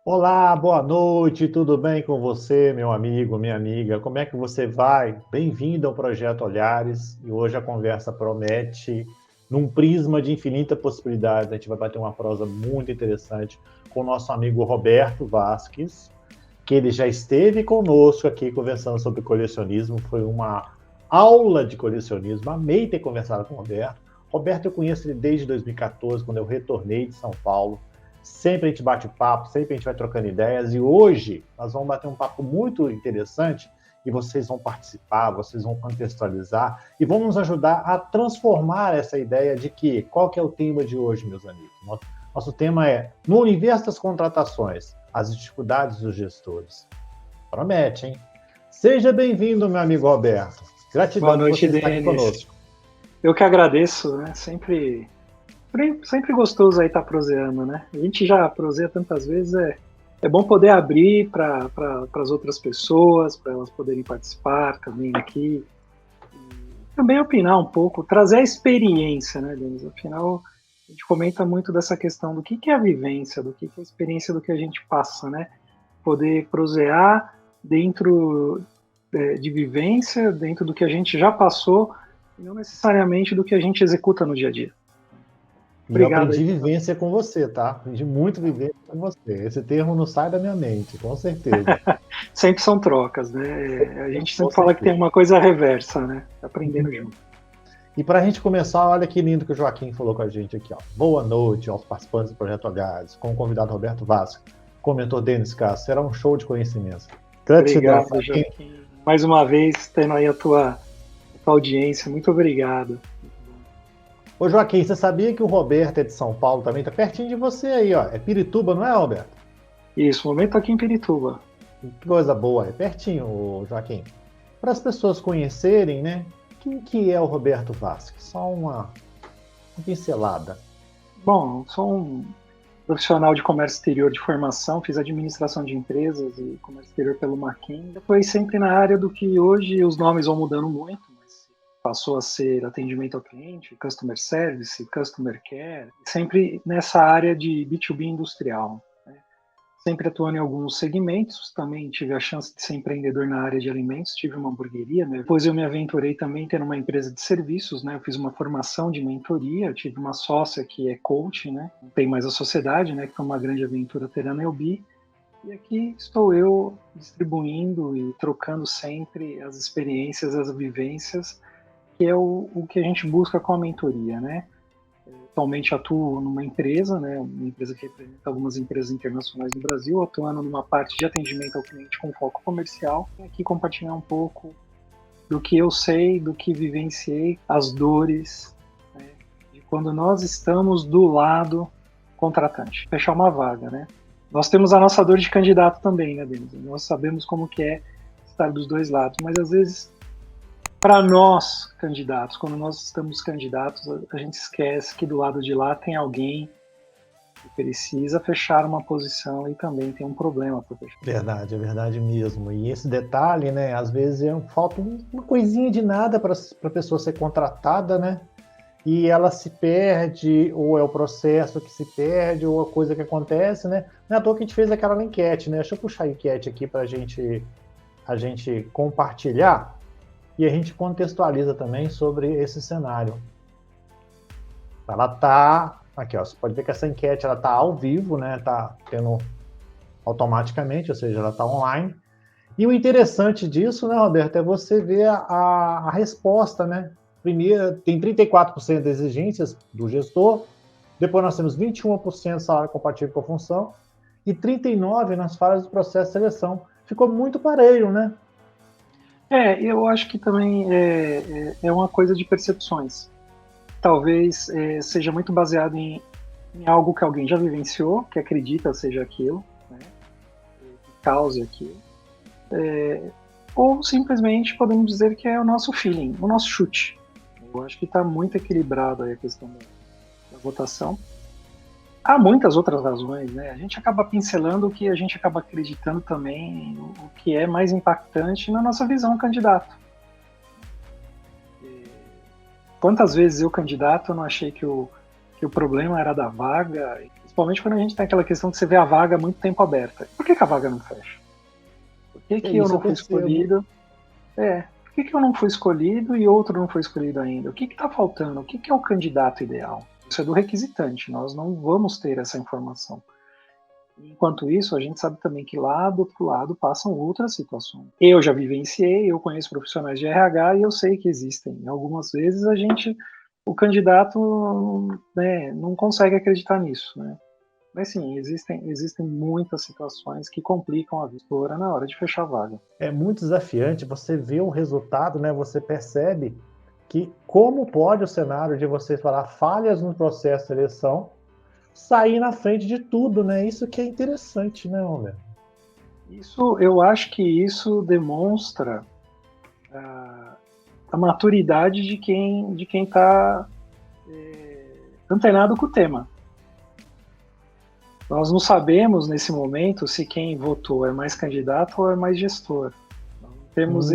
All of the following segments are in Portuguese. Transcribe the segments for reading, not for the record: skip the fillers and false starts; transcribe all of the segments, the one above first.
Olá, boa noite, tudo bem com você, meu amigo, minha amiga? Como é que você vai? Bem-vindo ao Projeto Olhares e hoje a conversa promete num prisma de infinita possibilidades. A gente vai bater uma prosa muito interessante com o nosso amigo Roberto Vasques, que ele já esteve conosco aqui conversando sobre colecionismo. Foi uma aula de colecionismo, amei ter conversado com o Roberto. Roberto, eu conheço ele desde 2014, quando eu retornei de São Paulo. Sempre a gente bate papo, sempre a gente vai trocando ideias, e hoje nós vamos bater um papo muito interessante e vocês vão participar, vocês vão contextualizar e vão nos ajudar a transformar essa ideia de que, qual que é o tema de hoje, meus amigos? Nosso tema é, no universo das contratações, as dificuldades dos gestores. Promete, hein? Seja bem-vindo, meu amigo Roberto. Boa Gratidão por noite, você estar aqui Denis. conosco. Eu que agradeço, né? Sempre gostoso aí estar proseando, né? A gente já proseia tantas vezes, é bom poder abrir para as outras pessoas, para elas poderem participar também aqui. E também opinar um pouco, trazer a experiência, né, Denis? Afinal, a gente comenta muito dessa questão do que é a vivência, do que é a experiência do que a gente passa, né? Poder prosear dentro de vivência, dentro do que a gente já passou, e não necessariamente do que a gente executa no dia a dia. E eu Obrigado aí aprendi pela. vivência com você, tá? Aprendi muito vivência com você. Esse termo não sai da minha mente, com certeza. Sempre são trocas, né? A gente Com sempre fala que tem certeza. uma coisa reversa, né? Aprendendo junto. E para a gente começar, olha que lindo que o Joaquim falou com a gente aqui. Ó. Boa noite aos participantes do Projeto Olhares, com o convidado Roberto Vasco. Comentou Denis Castro, será um show de conhecimentos. Gratidão, Obrigado, Joaquim. Joaquim. Mais uma vez, tendo aí a tua audiência. Muito obrigado. Ô Joaquim, você sabia que o Roberto é de São Paulo também? Tá pertinho de você aí, ó. É Pirituba, não é, Roberto? Isso, momento aqui em Pirituba. Que coisa boa, é pertinho, Joaquim. Para as pessoas conhecerem, né? Quem que é o Roberto Vasques? Só uma pincelada. Bom, sou um profissional de comércio exterior de formação, fiz administração de empresas e comércio exterior pelo Mackenzie. Foi sempre na área do que hoje os nomes vão mudando muito, mas passou a ser atendimento ao cliente, customer service, customer care, sempre nessa área de B2B industrial. Né? Sempre atuando em alguns segmentos, também tive a chance de ser empreendedor na área de alimentos, tive uma hamburgueria, né? Depois eu me aventurei também tendo uma empresa de serviços, né? Eu fiz uma formação de mentoria, eu tive uma sócia que é coach, né? Não tem mais a sociedade, né? Que foi uma grande aventura ter a Neobi, e aqui estou eu distribuindo e trocando sempre as experiências, as vivências, que é o que a gente busca com a mentoria, né? Atualmente atuo numa empresa, né, uma empresa que representa algumas empresas internacionais no Brasil, atuando numa parte de atendimento ao cliente com foco comercial. E aqui compartilhar um pouco do que eu sei, do que vivenciei, as dores, né, de quando nós estamos do lado contratante, fechar uma vaga, né? Nós temos a nossa dor de candidato também, né, Denis? Nós sabemos como que é estar dos dois lados, mas às vezes para nós, candidatos, quando nós estamos candidatos, a gente esquece que do lado de lá tem alguém que precisa fechar uma posição e também tem um problema para fechar. Verdade, é verdade mesmo. E esse detalhe, né? Às vezes falta uma coisinha de nada para a pessoa ser contratada, né? E ela se perde, ou é o processo que se perde, ou a coisa que acontece, né? Não é à toa que a gente fez aquela enquete, né? Deixa eu puxar a enquete aqui para a gente compartilhar e a gente contextualiza também sobre esse cenário. Ela tá aqui, ó, você pode ver que essa enquete ela tá ao vivo, né? Tá tendo automaticamente, ou seja, ela está online. E o interessante disso, né, Roberto, é você ver a resposta, né? Primeiro, tem 34% de exigências do gestor, depois nós temos 21% salário compatível com a função e 39% nas falhas do processo de seleção. Ficou muito parelho, né? Eu acho que também é uma coisa de percepções. Talvez seja muito baseado em algo que alguém já vivenciou, que acredita seja aquilo, né, que cause aquilo. Ou simplesmente podemos dizer que é o nosso feeling, o nosso chute. Eu acho que está muito equilibrado aí a questão da votação. Há muitas outras razões, né? A gente acaba pincelando o que a gente acaba acreditando também, o que é mais impactante na nossa visão candidato. Quantas vezes eu, candidato, não achei que o problema era da vaga, Principalmente quando a gente tem aquela questão que você vê a vaga há muito tempo aberta. Por que a vaga não fecha? Por que eu não fui escolhido? Por que eu não fui escolhido e outro não foi escolhido ainda? O que está faltando? O que é o candidato ideal? Isso é do requisitante, nós não vamos ter essa informação. Enquanto isso, a gente sabe também que lá do outro lado passam outras situações. Eu já vivenciei, eu conheço profissionais de RH e eu sei que existem. Algumas vezes o candidato, né, não consegue acreditar nisso, né? Mas sim, existem muitas situações que complicam a vistoria na hora de fechar a vaga. É muito desafiante, você vê o resultado, né? Você percebe que como pode o cenário de você falar falhas no processo de seleção sair na frente de tudo, né? Isso que é interessante, né, Homer? Eu acho que isso demonstra a maturidade de quem está antenado com o tema. Nós não sabemos nesse momento se quem votou é mais candidato ou é mais gestor. Nós não temos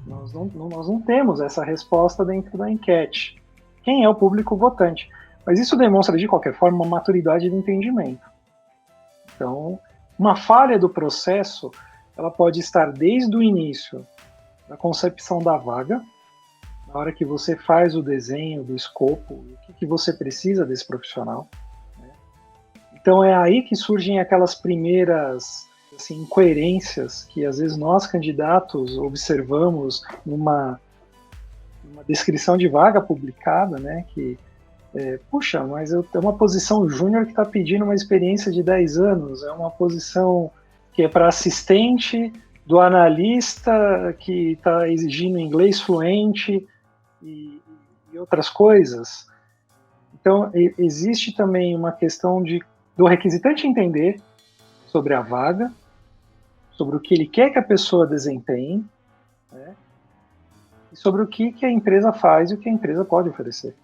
nós não temos essa resposta dentro da enquete. Quem é o público votante? Mas isso demonstra, de qualquer forma, uma maturidade de entendimento. Então, uma falha do processo, ela pode estar desde o início da concepção da vaga, na hora que você faz o desenho do escopo, o que você precisa desse profissional. Né? Então, é aí que surgem aquelas primeiras incoerências que, às vezes, nós, candidatos, observamos numa descrição de vaga publicada, né, que puxa, mas é uma posição júnior que está pedindo uma experiência de 10 anos, é uma posição que é para assistente do analista que está exigindo inglês fluente e outras coisas. Então, existe também uma questão do requisitante entender sobre a vaga, sobre o que ele quer que a pessoa desempenhe, né, e sobre o que a empresa faz e o que a empresa pode oferecer.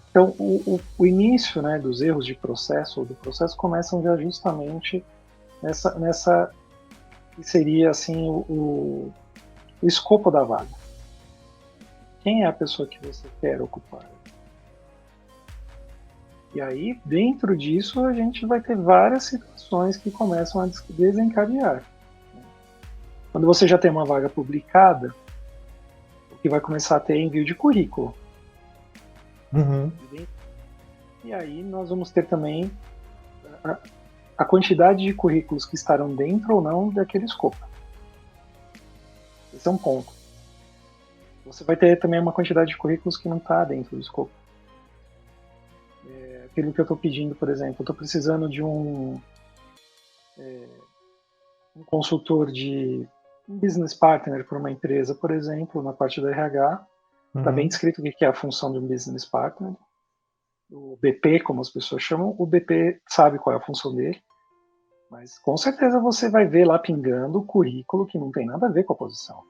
Então, o início, né, dos erros de processo ou do processo começam já justamente nessa que seria assim o escopo da vaga. Quem é a pessoa que você quer ocupar? E aí, dentro disso, a gente vai ter várias situações que começam a desencadear. Quando você já tem uma vaga publicada, o que vai começar a ter é envio de currículo. Uhum. E aí nós vamos ter também a quantidade de currículos que estarão dentro ou não daquele escopo. Esse é um ponto. Você vai ter também uma quantidade de currículos que não está dentro do escopo. Aquilo que eu estou pedindo, por exemplo, eu estou precisando de um consultor um business partner para uma empresa, por exemplo, na parte do RH. Está bem descrito o que é a função de um business partner. O BP, como as pessoas chamam, o BP sabe qual é a função dele, mas com certeza você vai ver lá pingando o currículo que não tem nada a ver com a posição.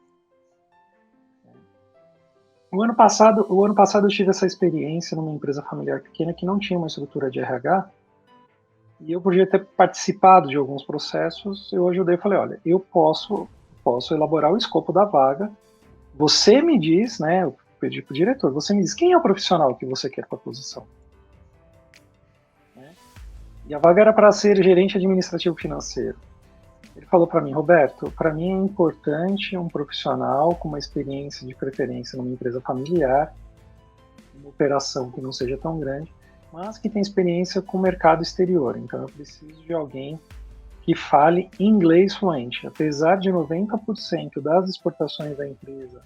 O ano passado eu tive essa experiência numa empresa familiar pequena que não tinha uma estrutura de RH, e eu podia ter participado de alguns processos. Eu ajudei e falei, olha, eu posso elaborar o escopo da vaga. Você me diz, né, eu pedi para o diretor, você me diz quem é o profissional que você quer para a posição. E a vaga era para ser gerente administrativo financeiro. Ele falou para mim, Roberto, para mim é importante um profissional com uma experiência de preferência numa empresa familiar, uma operação que não seja tão grande, mas que tenha experiência com o mercado exterior. Então eu preciso de alguém que fale inglês fluente. Apesar de 90% das exportações da empresa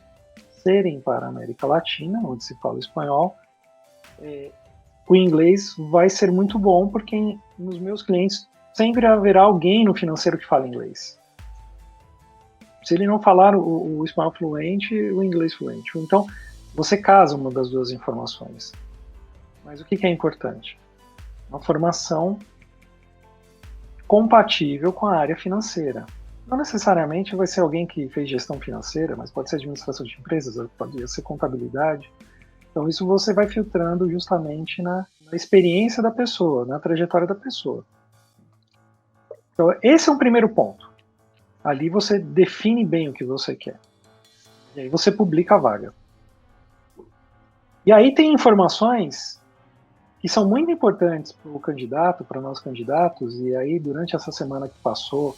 serem para a América Latina, onde se fala espanhol, o inglês vai ser muito bom, porque nos meus clientes sempre haverá alguém no financeiro que fala inglês. Se ele não falar o espanhol fluente, o inglês fluente. Então, você casa uma das duas informações. Mas o que é importante? Uma formação compatível com a área financeira. Não necessariamente vai ser alguém que fez gestão financeira, mas pode ser administração de empresas, pode ser contabilidade. Então isso você vai filtrando justamente na experiência da pessoa, na trajetória da pessoa. Então esse é um primeiro ponto. Ali você define bem o que você quer. E aí você publica a vaga. E aí tem informações que são muito importantes para o candidato, para nós candidatos, e aí durante essa semana que passou,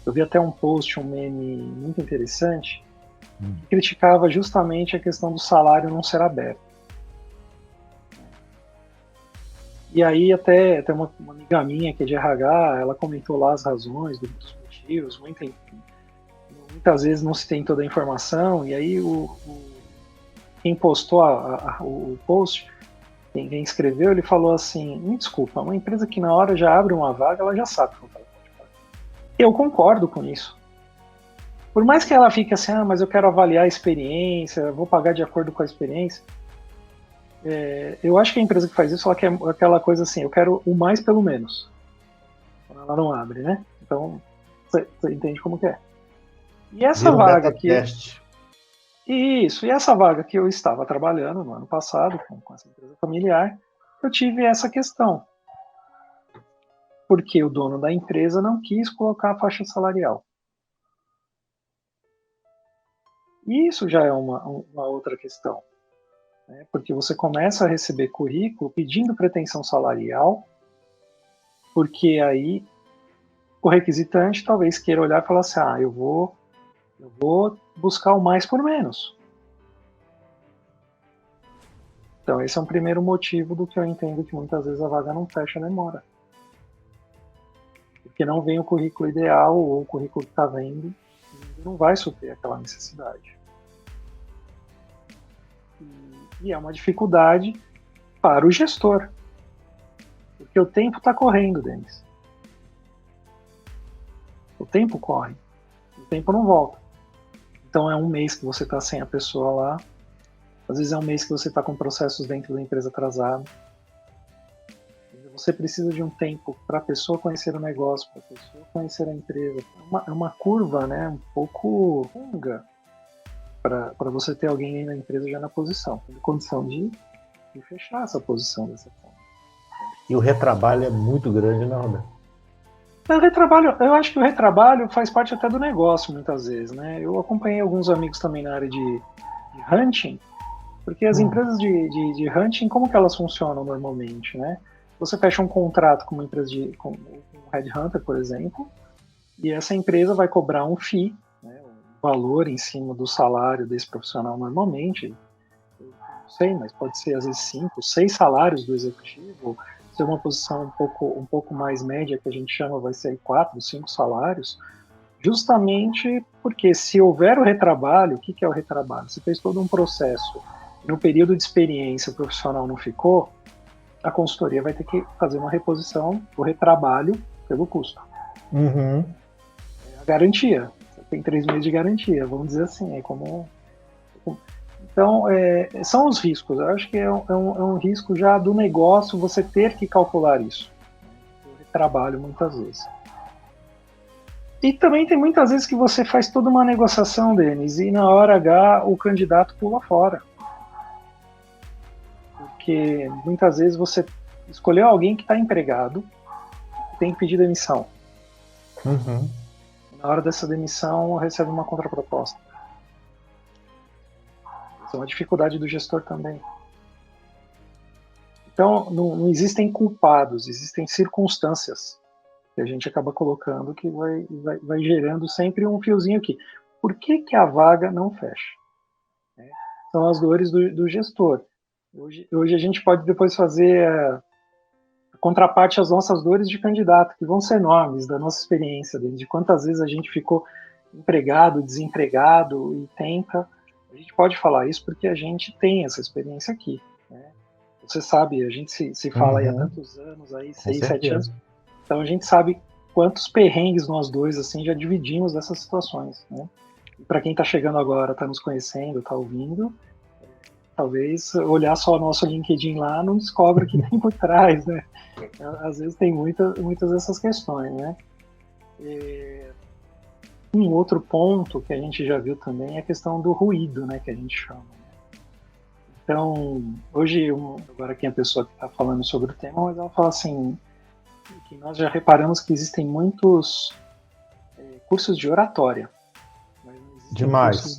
eu vi até um post, um meme muito interessante, que criticava justamente a questão do salário não ser aberto. E aí até uma amiga minha que é de RH, ela comentou lá as razões, dos motivos, muitas vezes não se tem toda a informação, e aí quem postou o post, quem escreveu, ele falou assim, me desculpa, uma empresa que na hora já abre uma vaga, ela já sabe quanto ela pode pagar. Eu concordo com isso. Por mais que ela fique assim, mas eu quero avaliar a experiência, vou pagar de acordo com a experiência, eu acho que a empresa que faz isso, ela quer aquela coisa assim, eu quero o mais pelo menos. Ela não abre, né? Então, você entende como que é. E essa vaga aqui... Isso, e essa vaga que eu estava trabalhando no ano passado, com essa empresa familiar, eu tive essa questão. Porque o dono da empresa não quis colocar a faixa salarial. E isso já é uma outra questão. Né? Porque você começa a receber currículo pedindo pretensão salarial, porque aí o requisitante talvez queira olhar e falar assim, eu vou buscar o mais por menos. Então esse é um primeiro motivo do que eu entendo que muitas vezes a vaga não fecha, demora. Porque não vem o currículo ideal ou o currículo que está vendo não vai suprir aquela necessidade. E é uma dificuldade para o gestor. Porque o tempo está correndo, Denis. O tempo corre. O tempo não volta. Então é um mês que você está sem a pessoa lá. Às vezes é um mês que você está com processos dentro da empresa atrasados. Você precisa de um tempo para a pessoa conhecer o negócio, para a pessoa conhecer a empresa. É uma curva, né, um pouco longa para você ter alguém aí na empresa já na posição. Tem condição de fechar essa posição dessa forma. E o retrabalho é muito grande, né, Roberto? Eu acho que o retrabalho faz parte até do negócio, muitas vezes, né? Eu acompanhei alguns amigos também na área de hunting, porque as empresas de hunting, como que elas funcionam normalmente, né? Você fecha um contrato com uma empresa com um headhunter, por exemplo, e essa empresa vai cobrar um fee, né, um valor em cima do salário desse profissional normalmente. Eu não sei, mas pode ser às vezes 5, 6 salários do executivo. Se é uma posição um pouco mais média, que a gente chama, vai ser 4, 5 salários, justamente porque se houver o retrabalho, o que é o retrabalho? Você fez todo um processo, no período de experiência o profissional não ficou, a consultoria vai ter que fazer uma reposição do retrabalho pelo custo. Uhum. É a garantia. Você tem 3 meses de garantia, vamos dizer assim. Então, são os riscos. Eu acho que é um risco já do negócio você ter que calcular isso. O retrabalho, muitas vezes. E também tem muitas vezes que você faz toda uma negociação, Denis, e na hora H o candidato pula fora. Porque muitas vezes você escolheu alguém que está empregado e tem que pedir demissão. Uhum. Na hora dessa demissão recebe uma contraproposta. Isso é uma dificuldade do gestor também. Então não existem culpados, existem circunstâncias que a gente acaba colocando que vai gerando sempre um fiozinho aqui. Por que a vaga não fecha? São as dores do gestor. Hoje a gente pode depois fazer a contraparte às nossas dores de candidato, que vão ser enormes, da nossa experiência, de quantas vezes a gente ficou empregado, desempregado e tenta. A gente pode falar isso porque a gente tem essa experiência aqui. Né? Você sabe, a gente se fala aí há tantos anos, aí 6, 7 anos, então a gente sabe quantos perrengues nós dois assim já dividimos dessas situações. Né? Para quem está chegando agora, está nos conhecendo, está ouvindo, talvez olhar só o nosso LinkedIn lá não descobre o que tem por trás, né? Às vezes tem muitas dessas questões, né? Um outro ponto que a gente já viu também é a questão do ruído, né? Que a gente chama. Então, hoje, agora quem é a pessoa que está falando sobre o tema, mas ela fala assim, que nós já reparamos que existem muitos cursos de oratória. Mas não existem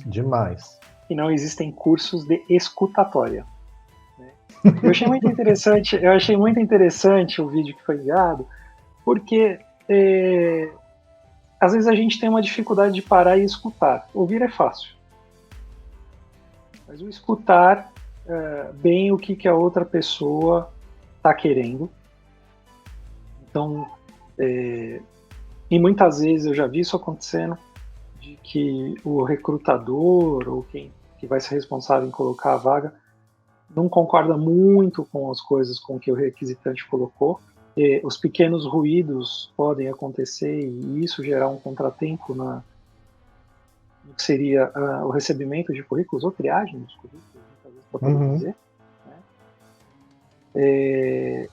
Demais. E não existem cursos de escutatória. Né? Eu achei muito interessante o vídeo que foi enviado, porque às vezes a gente tem uma dificuldade de parar e escutar. Ouvir é fácil, mas o escutar bem o que a outra pessoa está querendo. Então, e muitas vezes eu já vi isso acontecendo, de que o recrutador ou quem que vai ser responsável em colocar a vaga não concorda muito com as coisas com que o requisitante colocou. Os pequenos ruídos podem acontecer e isso gerar um contratempo no que seria o recebimento de currículos ou triagem dos currículos, muitas vezes para poder dizer. Né?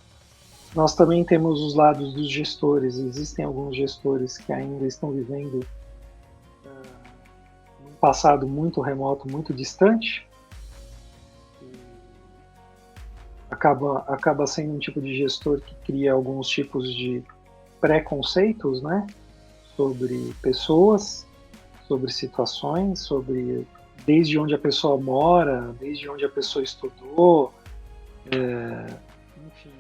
Nós também temos os lados dos gestores. Existem alguns gestores que ainda estão vivendo um passado muito remoto, muito distante. Acaba sendo um tipo de gestor que cria alguns tipos de preconceitos, né, sobre pessoas, sobre situações, sobre desde onde a pessoa mora, desde onde a pessoa estudou, enfim,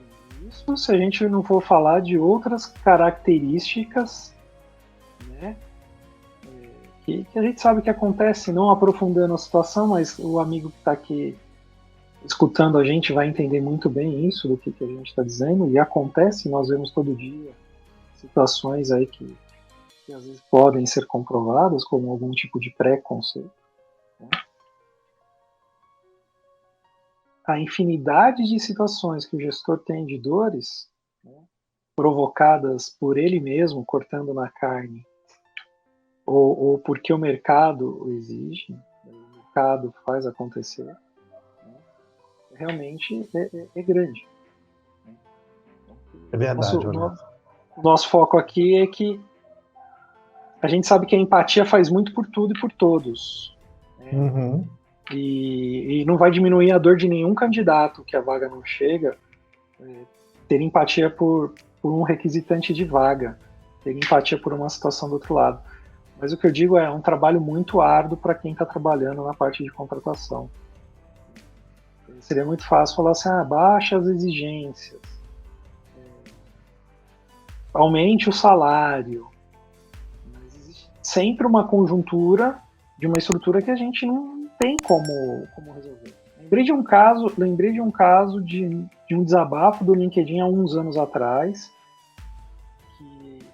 isso se a gente não for falar de outras características, né, que a gente sabe que acontece, não aprofundando a situação, mas o amigo que está aqui escutando a gente vai entender muito bem isso do que a gente está dizendo, e acontece, nós vemos todo dia situações aí que às vezes podem ser comprovadas como algum tipo de preconceito. Né? A infinidade de situações que o gestor tem de dores, né, provocadas por ele mesmo, cortando na carne, ou porque o mercado o exige, o mercado faz acontecer, né, realmente é grande. É verdade, Roberto. O nosso foco aqui é que a gente sabe que a empatia faz muito por tudo e por todos. Né? Uhum. E não vai diminuir a dor de nenhum candidato que a vaga não chega, ter empatia por um requisitante de vaga, ter empatia por uma situação do outro lado. Mas o que eu digo é um trabalho muito árduo para quem está trabalhando na parte de contratação. Seria muito fácil falar assim, baixa as exigências, aumente o salário, mas existe sempre uma conjuntura de uma estrutura que a gente não tem como resolver. Lembrei de um caso de um desabafo do LinkedIn há uns anos atrás,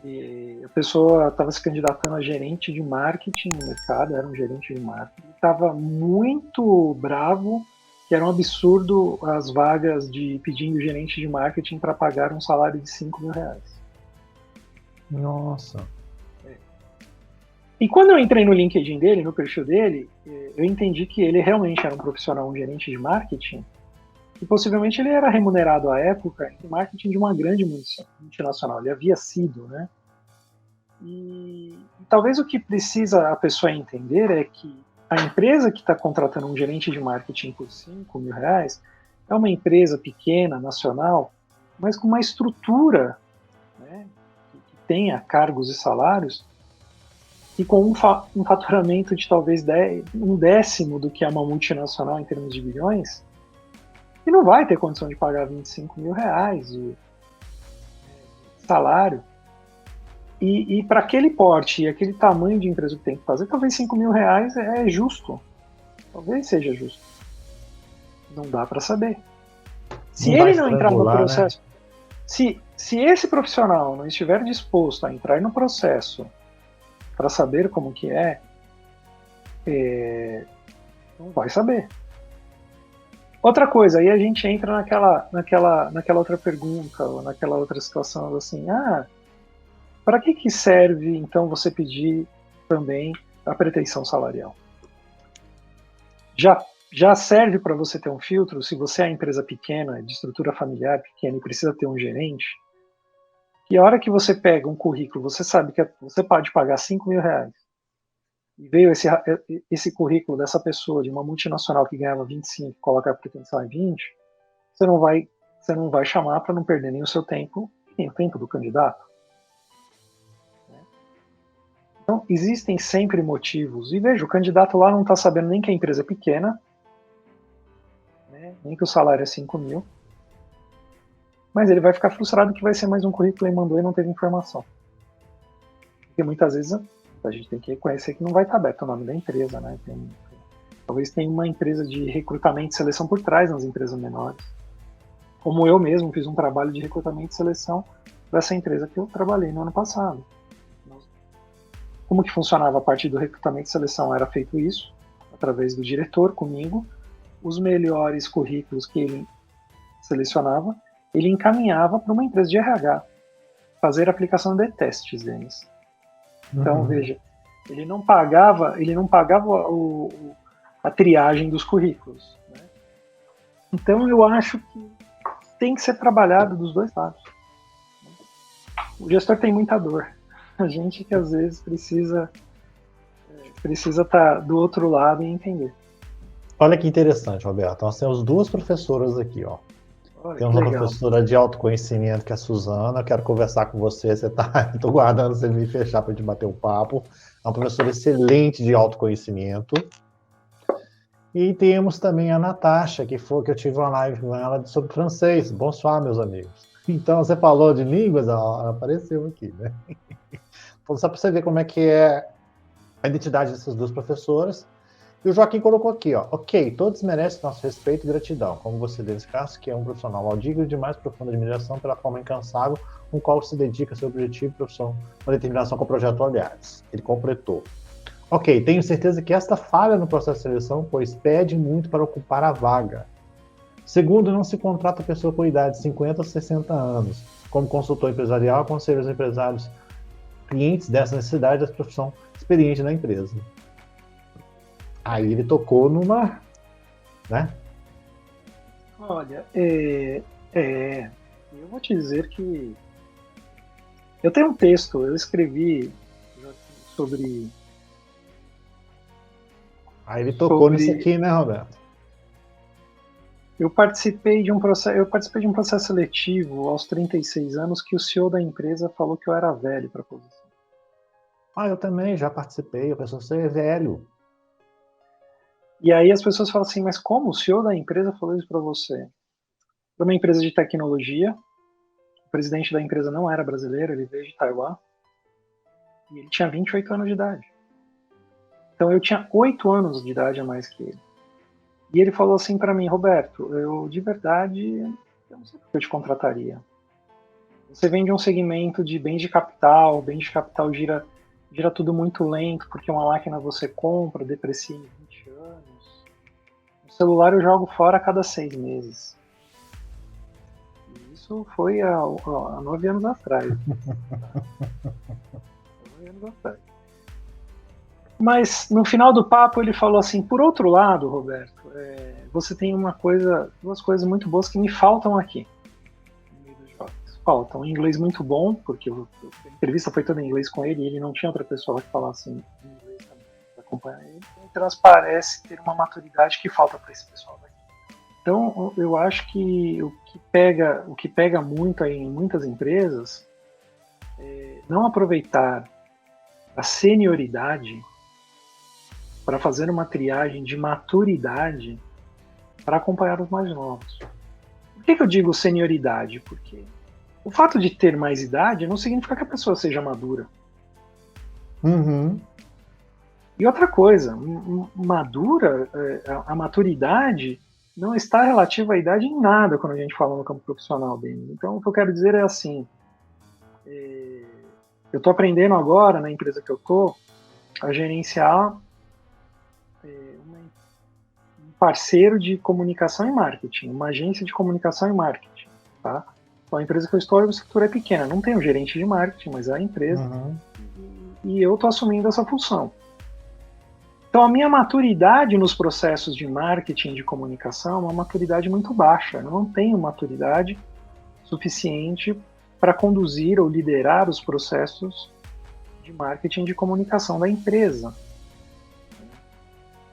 que a pessoa estava se candidatando a gerente de marketing no mercado, era um gerente de marketing, estava muito bravo, que era um absurdo as vagas de pedindo gerente de marketing para pagar um salário de 5 mil reais. Nossa. E quando eu entrei no LinkedIn dele, no perfil dele, eu entendi que ele realmente era um profissional, um gerente de marketing, e possivelmente ele era remunerado à época em marketing de uma grande multinacional. Ele havia sido, né? E talvez o que precisa a pessoa entender é que a empresa que está contratando um gerente de marketing por 5 mil reais é uma empresa pequena, nacional, mas com uma estrutura, né, que tenha cargos e salários e com um faturamento de talvez 1/10 do que é uma multinacional em termos de bilhões, e não vai ter condição de pagar 25 mil reais de salário. E para aquele porte e aquele tamanho de empresa que tem que fazer, talvez 5 mil reais é justo. Talvez seja justo. Não dá para saber. Se ele não entrar no processo, né? Se esse profissional não estiver disposto a entrar no processo para saber como que não vai saber. Outra coisa, aí a gente entra naquela outra pergunta, ou naquela outra situação assim, para que serve então você pedir também a pretensão salarial? Já serve para você ter um filtro, se você é empresa pequena, de estrutura familiar pequena e precisa ter um gerente, e a hora que você pega um currículo, você sabe que você pode pagar 5 mil reais, e veio esse currículo dessa pessoa de uma multinacional que ganhava 25 e coloca a pretensão em 20, você não vai chamar para não perder nem o seu tempo, nem o tempo do candidato. Então, existem sempre motivos. E veja, o candidato lá não está sabendo nem que a empresa é pequena, né? nem que o salário é 5 mil, mas ele vai ficar frustrado que vai ser mais um currículo e mandou e não teve informação. Porque muitas vezes a gente tem que reconhecer que não vai estar aberto o nome da empresa, né? Talvez tenha uma empresa de recrutamento e seleção por trás nas empresas menores. Como eu mesmo fiz um trabalho de recrutamento e seleção dessa empresa que eu trabalhei no ano passado. Como que funcionava a parte do recrutamento e seleção? Era feito isso, através do diretor comigo, os melhores currículos que ele selecionava, ele encaminhava para uma empresa de RH, fazer a aplicação de testes deles. Então, veja, ele não pagava a triagem dos currículos. Né? Então, eu acho que tem que ser trabalhado dos dois lados. O gestor tem muita dor. A gente que às vezes precisa estar do outro lado e entender. Olha que interessante, Roberto. Nós temos duas professoras aqui, ó. Temos uma professora de autoconhecimento, que é a Suzana. Eu quero conversar com você. Estou guardando você me fechar para a gente bater um papo. É uma professora excelente de autoconhecimento. E temos também a Natasha, que eu tive uma live com ela sobre francês. Bonsoir, meus amigos. Então, você falou de línguas, ela apareceu aqui, né? Só para você ver como é que é a identidade dessas duas professoras. E o Joaquim colocou aqui, ó. Ok, todos merecem nosso respeito e gratidão, como você, Denis Castro, que é um profissional audível de mais profunda admiração pela forma incansável com a qual se dedica a seu objetivo e profissão, uma determinação com o projeto Olhares. Ele completou. Ok, tenho certeza que esta falha no processo de seleção, pois pede muito para ocupar a vaga. Segundo, não se contrata pessoa com idade de 50 a 60 anos. Como consultor empresarial, aconselho os empresários clientes dessa necessidade da profissão experiente na empresa. Aí ele tocou numa, né? Olha, eu vou te dizer que eu tenho um texto, eu escrevi sobre... Aí ele tocou nisso aqui, né, Roberto? Eu participei de um processo seletivo aos 36 anos que o CEO da empresa falou que eu era velho para a posição. Eu também já participei, a pessoa é velho. E aí as pessoas falam assim, mas como o CEO da empresa falou isso para você? Foi uma empresa de tecnologia, o presidente da empresa não era brasileiro, ele veio de Taiwan, e ele tinha 28 anos de idade. Então eu tinha 8 anos de idade a mais que ele. E ele falou assim para mim, Roberto, eu de verdade, eu não sei porque eu te contrataria. Você vem de um segmento de bens de capital gira tudo muito lento, porque uma máquina você compra, deprecia em 20 anos. O celular eu jogo fora a cada 6 meses. E isso foi há 9 anos atrás. 9 anos atrás. Mas no final do papo ele falou assim, por outro lado, Roberto, você tem duas coisas muito boas que me faltam aqui. No meio dos jogos. Faltam um inglês muito bom, porque a entrevista foi toda em inglês com ele e ele não tinha outra pessoa que falasse em inglês também para acompanhar ele. Então transparece ter uma maturidade que falta para esse pessoal daqui. Então eu acho que o que pega muito aí em muitas empresas é não aproveitar a senioridade para fazer uma triagem de maturidade para acompanhar os mais novos. Por que eu digo senioridade? Porque o fato de ter mais idade não significa que a pessoa seja madura. Uhum. E outra coisa, a maturidade não está relativa à idade em nada quando a gente fala no campo profissional dele. Então o que eu quero dizer é assim, eu estou aprendendo agora na empresa que eu estou a gerenciar um parceiro de comunicação e marketing, uma agência de comunicação e marketing, tá? Então, a empresa que eu estou, a estrutura é pequena, não tem um gerente de marketing, mas é a empresa, e eu estou assumindo essa função. Então, a minha maturidade nos processos de marketing, de comunicação, é uma maturidade muito baixa. Eu não tenho maturidade suficiente para conduzir ou liderar os processos de marketing, de comunicação da empresa.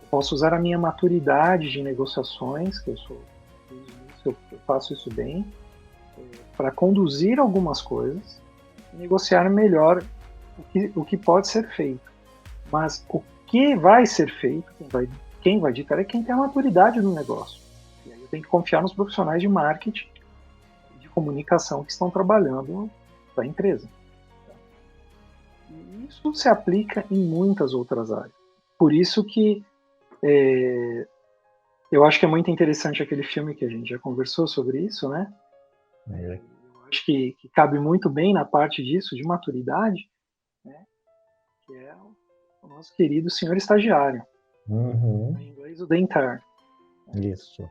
Posso usar a minha maturidade de negociações, que eu faço isso bem, para conduzir algumas coisas e negociar melhor o que pode ser feito. Mas o que vai ser feito, quem vai ditar é quem tem a maturidade no negócio. E aí eu tenho que confiar nos profissionais de marketing e de comunicação que estão trabalhando para a empresa. E isso se aplica em muitas outras áreas. Por isso que eu acho que é muito interessante aquele filme que a gente já conversou sobre isso, né? Eu acho que cabe muito bem na parte disso, de maturidade, né? Que é o nosso querido senhor estagiário. Em inglês, o The Intern. Isso.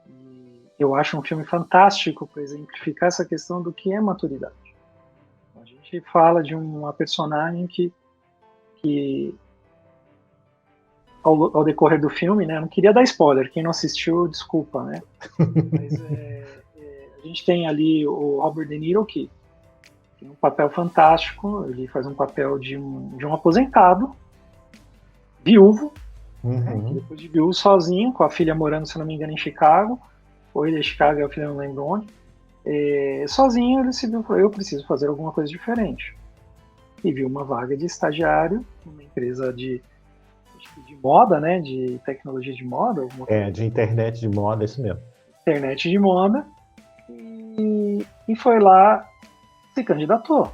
E eu acho um filme fantástico para exemplificar essa questão do que é maturidade. A gente fala de uma personagem que ao decorrer do filme, né? Eu não queria dar spoiler, quem não assistiu, desculpa, né? Mas a gente tem ali o Robert De Niro, que tem um papel fantástico, ele faz um papel de um aposentado, viúvo, né, que depois de viúvo sozinho, com a filha morando, se não me engano, em Chicago, ou ele é Chicago e a filha não lembro onde, sozinho ele se viu, falou, eu preciso fazer alguma coisa diferente. E viu uma vaga de estagiário numa empresa de moda, né, de tecnologia de moda. De internet de moda, isso mesmo. Internet de moda, e foi lá, se candidatou.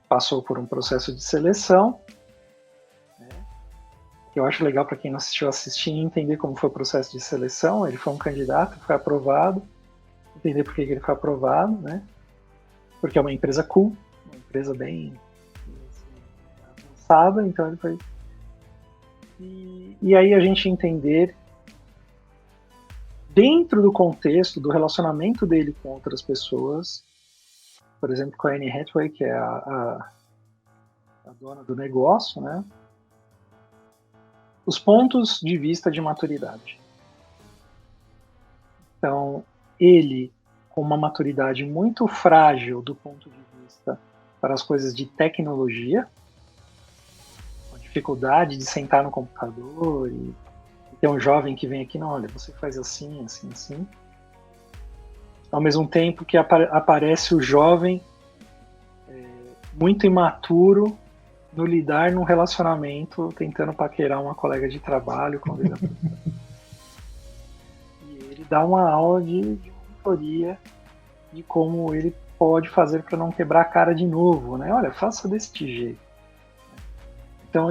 Passou por um processo de seleção, né, que eu acho legal para quem não assistiu assistir e entender como foi o processo de seleção. Ele foi um candidato, foi aprovado, entender por que ele foi aprovado, né, porque é uma empresa cool, uma empresa bem assim, avançada, então ele foi. E aí a gente entender, dentro do contexto do relacionamento dele com outras pessoas, por exemplo, com a Anne Hathaway, que é a dona do negócio, né? Os pontos de vista de maturidade. Então, ele, com uma maturidade muito frágil do ponto de vista para as coisas de tecnologia, dificuldade de sentar no computador e ter um jovem que vem aqui, não, olha, você faz assim, assim, assim. Ao mesmo tempo que aparece o jovem muito imaturo no lidar num relacionamento, tentando paquerar uma colega de trabalho. E ele dá uma aula de mentoria de como ele pode fazer para não quebrar a cara de novo, né? Olha, faça deste jeito. Então,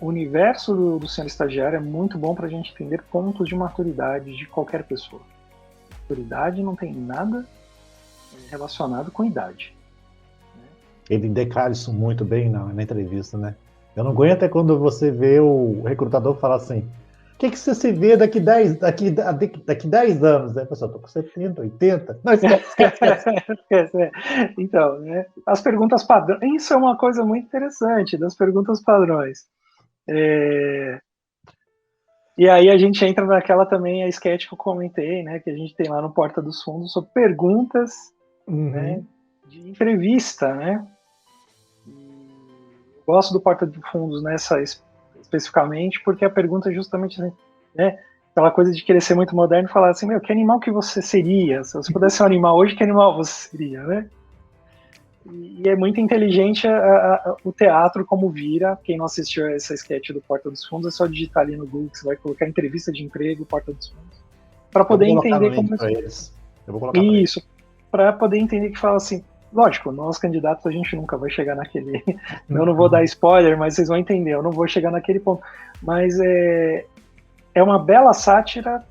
o universo do senhor estagiário é muito bom para a gente entender pontos de maturidade de qualquer pessoa. Maturidade não tem nada relacionado com idade. Ele declara isso muito bem na entrevista, né? Eu não aguento é quando você vê o recrutador falar assim, o que você se vê daqui 10 anos? Né? Pessoal, estou com 70, 80. Não, esquece. Então, né, as perguntas padrões. Isso é uma coisa muito interessante, das perguntas padrões. E aí a gente entra naquela também, a sketch que eu comentei, né, que a gente tem lá no Porta dos Fundos, sobre perguntas né, de entrevista, né? Eu gosto do Porta dos Fundos nessa especificamente, porque a pergunta é justamente, né, aquela coisa de querer ser muito moderno e falar assim, que animal que você seria? Se você pudesse ser um animal hoje, que animal você seria, né? E é muito inteligente o teatro como vira. Quem não assistiu a essa sketch do Porta dos Fundos, é só digitar ali no Google, que você vai colocar entrevista de emprego, Porta dos Fundos, para poder entender como isso, para poder entender que fala assim, lógico, nós candidatos a gente nunca vai chegar naquele, eu não vou dar spoiler, mas vocês vão entender, eu não vou chegar naquele ponto, mas é uma bela sátira,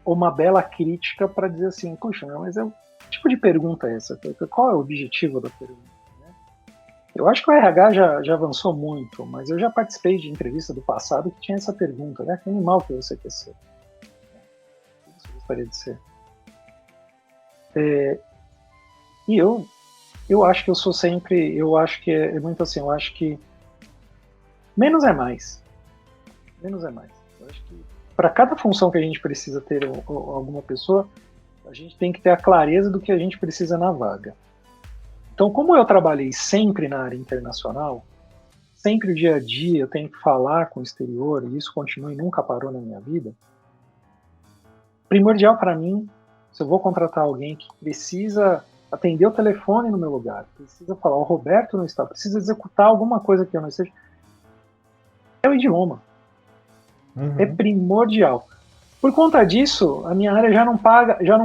uma bela crítica para dizer assim, puxa, mas que tipo de pergunta é essa? Qual é o objetivo da pergunta? Né? Eu acho que o RH já avançou muito, mas eu já participei de entrevista do passado que tinha essa pergunta, né? Que animal que você quer ser? O que você gostaria de ser? E eu acho que eu sou sempre, eu acho que é muito assim, eu acho que menos é mais. Menos é mais. Eu acho que para cada função que a gente precisa ter alguma pessoa, a gente tem que ter a clareza do que a gente precisa na vaga. Então, como eu trabalhei sempre na área internacional, sempre o dia a dia eu tenho que falar com o exterior, e isso continua e nunca parou na minha vida, primordial para mim, se eu vou contratar alguém que precisa atender o telefone no meu lugar, precisa falar, o Roberto não está, precisa executar alguma coisa que eu não esteja, é o idioma. É primordial. Por conta disso, a minha área já não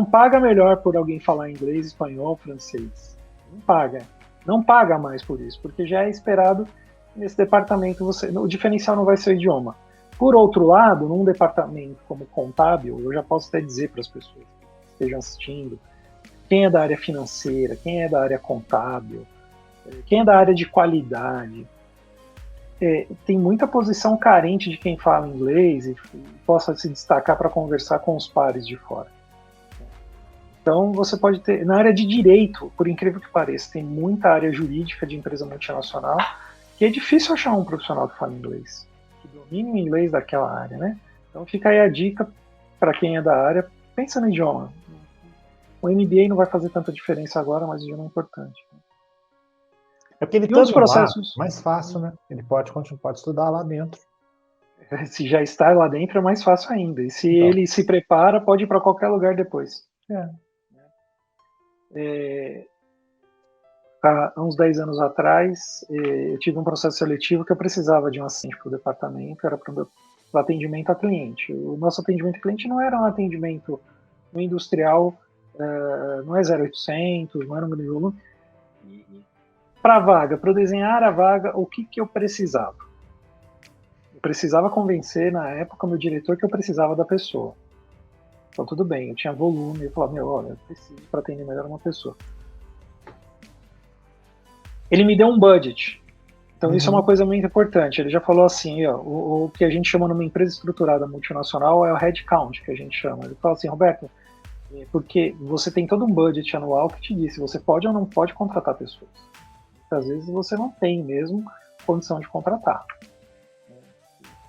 paga melhor por alguém falar inglês, espanhol, francês. Não paga. Não paga mais por isso, porque já é esperado que nesse departamento o diferencial não vai ser o idioma. Por outro lado, num departamento como contábil, eu já posso até dizer para as pessoas que estejam assistindo, quem é da área financeira, quem é da área contábil, quem é da área de qualidade, tem muita posição carente de quem fala inglês e possa se destacar para conversar com os pares de fora. Então você pode ter, na área de direito, por incrível que pareça, tem muita área jurídica de empresa multinacional que é difícil achar um profissional que fala inglês, que domine o inglês daquela área, né? Então fica aí a dica para quem é da área, pensa no idioma. O MBA não vai fazer tanta diferença agora, mas o idioma é importante. É porque ele estando processos lá, mais fácil, né? Ele pode estudar lá dentro. Se já está lá dentro, é mais fácil ainda. E se ele se prepara, pode ir para qualquer lugar depois. Há uns 10 anos atrás, eu tive um processo seletivo que eu precisava de um assistente para o departamento, era para o atendimento a cliente. O nosso atendimento a cliente não era um atendimento no industrial, não é 0800, não era um grande volume. Para a vaga, para eu desenhar a vaga, o que eu precisava? Eu precisava convencer, na época, o meu diretor que eu precisava da pessoa. Então, tudo bem, eu tinha volume, eu falava, olha, eu preciso para atender melhor uma pessoa. Ele me deu um budget. Então, isso é uma coisa muito importante. Ele já falou assim, o que a gente chama numa empresa estruturada multinacional é o headcount, que a gente chama. Ele fala assim, Roberto, porque você tem todo um budget anual que te diz se você pode ou não pode contratar pessoas. Às vezes você não tem mesmo condição de contratar,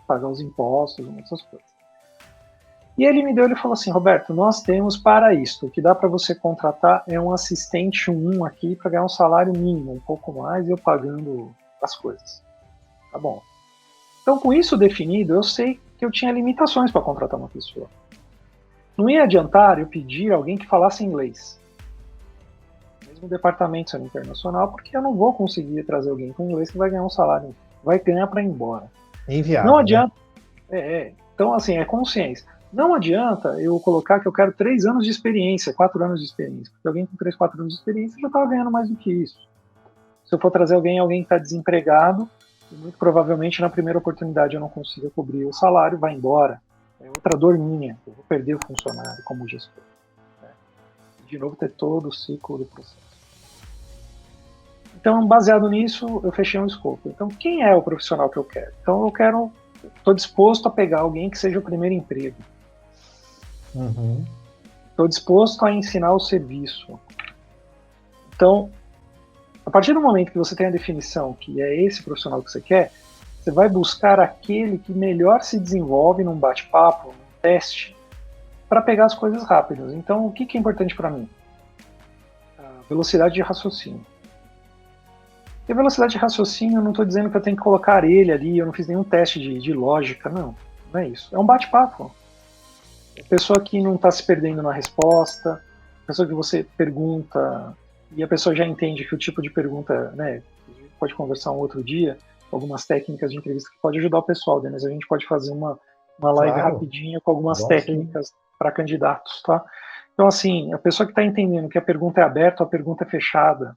pagar os impostos, essas coisas. E ele falou assim, Roberto, nós temos para isto, o que dá para você contratar é um assistente 1 aqui para ganhar um salário mínimo, um pouco mais, e eu pagando as coisas. Tá bom. Então, com isso definido, eu sei que eu tinha limitações para contratar uma pessoa. Não ia adiantar eu pedir alguém que falasse inglês. No departamento sendo internacional, porque eu não vou conseguir trazer alguém com inglês que vai ganhar um salário, vai ganhar para ir embora. Inviável, não adianta. Né? Então, assim, é consciência. Não adianta eu colocar que eu quero 3 anos de experiência, 4 anos de experiência, porque alguém com 3, 4 anos de experiência já estava ganhando mais do que isso. Se eu for trazer alguém que está desempregado, e muito provavelmente na primeira oportunidade eu não consiga cobrir o salário, vai embora. É outra dor minha, eu vou perder o funcionário como gestor. De novo, ter todo o ciclo do processo. Então, baseado nisso, eu fechei um escopo. Então, quem é o profissional que eu quero? Então, estou disposto a pegar alguém que seja o primeiro emprego. Estou disposto a ensinar o serviço. Então, a partir do momento que você tem a definição que é esse profissional que você quer, você vai buscar aquele que melhor se desenvolve num bate-papo, num teste, para pegar as coisas rápidas. Então, o que é importante para mim? A velocidade de raciocínio. E a velocidade de raciocínio, eu não estou dizendo que eu tenho que colocar ele ali, eu não fiz nenhum teste de lógica, não é isso. É um bate-papo. É a pessoa que não está se perdendo na resposta, a pessoa que você pergunta e a pessoa já entende que o tipo de pergunta, né, a gente pode conversar um outro dia, algumas técnicas de entrevista que pode ajudar o pessoal, né, mas a gente pode fazer uma live rapidinha com algumas técnicas para candidatos, tá? Então, assim, a pessoa que está entendendo que a pergunta é aberta, a pergunta é fechada,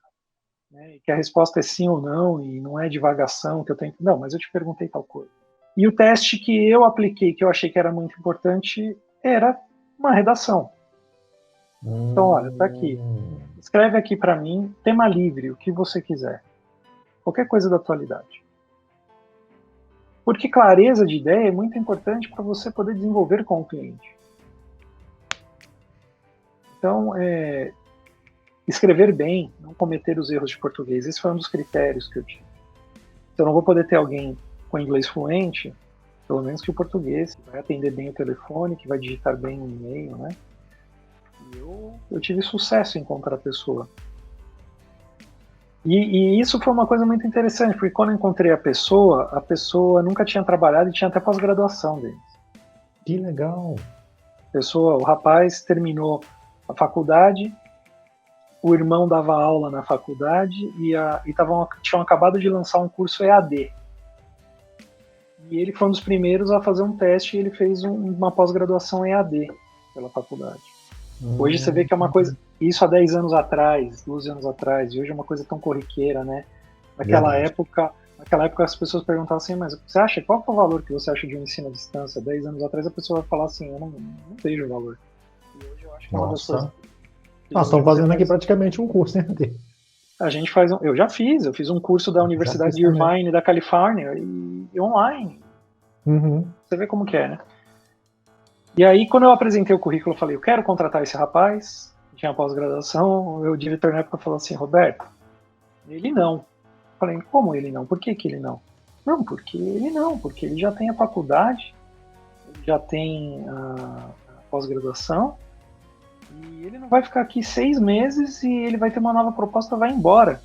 né, que a resposta é sim ou não, e não é divagação, que eu tenho. Não, mas eu te perguntei tal coisa. E o teste que eu apliquei, que eu achei que era muito importante, era uma redação. Então, olha, tá aqui. Escreve aqui para mim, tema livre, o que você quiser. Qualquer coisa da atualidade. Porque clareza de ideia é muito importante para você poder desenvolver com o cliente. Então, escrever bem, não cometer os erros de português, esse foi um dos critérios que eu tive. Então, eu não vou poder ter alguém com inglês fluente, pelo menos que o português, que vai atender bem o telefone, que vai digitar bem o e-mail, né? E eu tive sucesso em encontrar a pessoa. E isso foi uma coisa muito interessante, porque quando eu encontrei a pessoa nunca tinha trabalhado e tinha até pós-graduação deles. Que legal! O rapaz terminou a faculdade, o irmão dava aula na faculdade e tinham acabado de lançar um curso EAD. E ele foi um dos primeiros a fazer um teste e ele fez uma pós-graduação EAD pela faculdade. Hoje você vê que é uma coisa, isso há 10 anos atrás, 12 anos atrás, e hoje é uma coisa tão corriqueira, né? Naquela época as pessoas perguntavam assim, mas você acha, qual é o valor que você acha de um ensino à distância? 10 anos atrás a pessoa vai falar assim, eu não vejo o valor. E hoje eu acho que é uma das coisas... Nós estamos fazendo aqui praticamente um curso, né? A gente faz, eu fiz um curso da Universidade de Irvine, da Califórnia, e online. Uhum. Você vê como que é, né? E aí, quando eu apresentei o currículo, eu falei, eu quero contratar esse rapaz, tinha pós-graduação, o diretor na época falou assim, Roberto, ele não. Eu falei, como ele não? Por que ele não? Não, porque ele já tem a faculdade, ele já tem a pós-graduação, e ele não vai ficar aqui 6 meses e ele vai ter uma nova proposta e vai embora.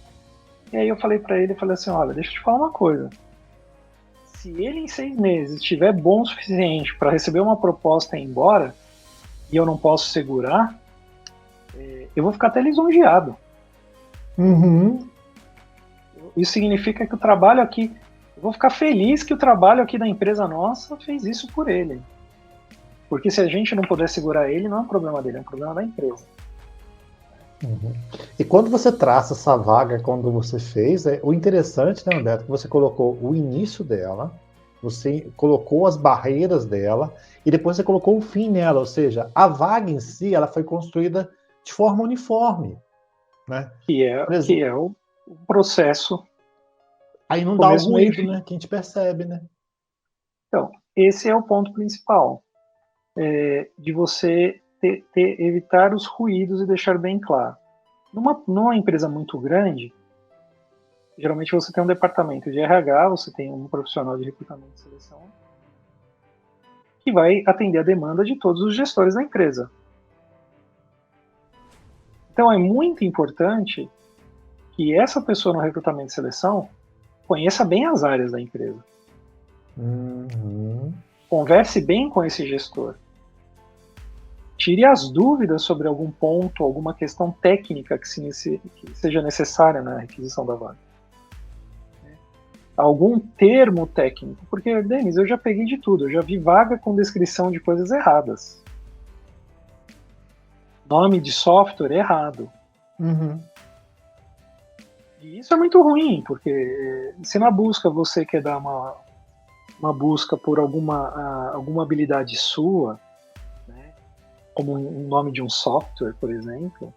E aí eu falei para ele, assim, olha, deixa eu te falar uma coisa. Se ele em 6 meses estiver bom o suficiente para receber uma proposta e ir embora, e eu não posso segurar, eu vou ficar até lisonjeado. Uhum. Isso significa que o trabalho aqui... Eu vou ficar feliz que o trabalho aqui da empresa nossa fez isso por ele. Porque se a gente não puder segurar ele, não é um problema dele, é um problema da empresa. Uhum. E quando você traça essa vaga, quando você fez, o interessante, né, Humberto, que você colocou o início dela, você colocou as barreiras dela, e depois você colocou o fim nela, ou seja, a vaga em si, ela foi construída de forma uniforme. Né? Que é o processo. Aí não dá o ruído, né, que a gente percebe, né? Então, esse é o ponto principal. De você evitar os ruídos e deixar bem claro. Numa empresa muito grande, geralmente você tem um departamento de RH, você tem um profissional de recrutamento e seleção que vai atender a demanda de todos os gestores da empresa. Então é muito importante que essa pessoa no recrutamento e seleção conheça bem as áreas da empresa. Uhum. Converse bem com esse gestor. Tire as dúvidas sobre algum ponto, alguma questão técnica que seja necessária na requisição da vaga. Algum termo técnico, porque, Denis, eu já peguei de tudo, eu já vi vaga com descrição de coisas erradas. Nome de software errado. Uhum. E isso é muito ruim, porque se na busca você quer dar uma busca por alguma habilidade sua, como um nome de um software, por exemplo,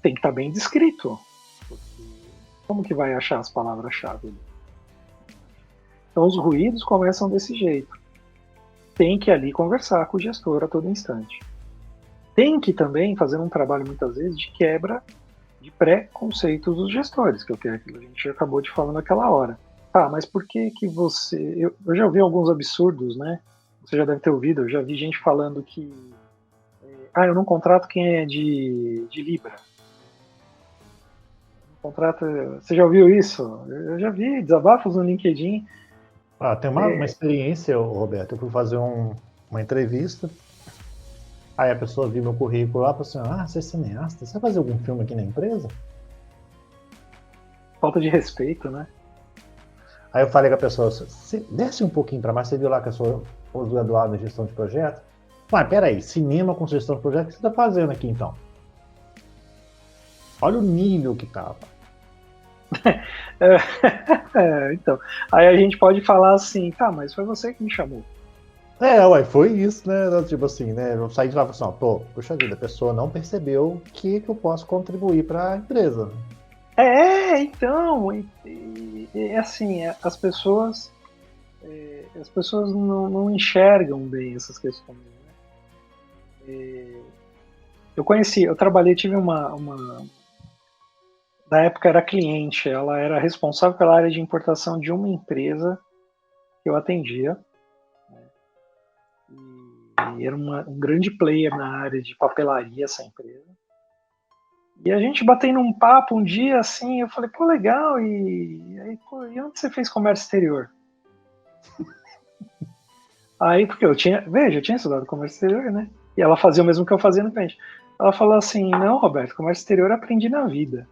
tem que estar bem descrito. Porque como que vai achar as palavras-chave? Então os ruídos começam desse jeito. Tem que ali conversar com o gestor a todo instante. Tem que também fazer um trabalho, muitas vezes, de quebra de pré-conceitos dos gestores, que é aquilo que a gente acabou de falar naquela hora. Tá, mas por que você... Eu já ouvi alguns absurdos, né? Você já deve ter ouvido, eu já vi gente falando que eu não contrato quem é de Libra. Você já ouviu isso? Eu já vi desabafos no LinkedIn. Tem uma experiência, Roberto, eu fui fazer uma entrevista, aí a pessoa viu meu currículo lá e falou assim, você é cineasta, você vai fazer algum filme aqui na empresa? Falta de respeito, né? Aí eu falei com a pessoa, desce um pouquinho para mais, você viu lá que eu sou pós-graduado em gestão de projeto? Mas peraí, cinema com gestão de projeto, o que você está fazendo aqui então? Olha o nível que tava. Então, aí a gente pode falar assim, tá, mas foi você que me chamou. Foi isso, né? Tipo assim, né? Eu saí de lá e falei assim, puxa vida, a pessoa não percebeu o que eu posso contribuir para a empresa. Então, assim, as pessoas não enxergam bem essas questões. Né? Eu trabalhei, tive uma na época era cliente, ela era responsável pela área de importação de uma empresa que eu atendia, né? E era um grande player na área de papelaria, essa empresa. E a gente batendo um papo um dia assim, eu falei, pô, legal, e onde você fez comércio exterior? Aí, porque eu tinha estudado comércio exterior, né? E ela fazia o mesmo que eu fazia no cliente. Ela falou assim, não, Roberto, comércio exterior eu aprendi na vida.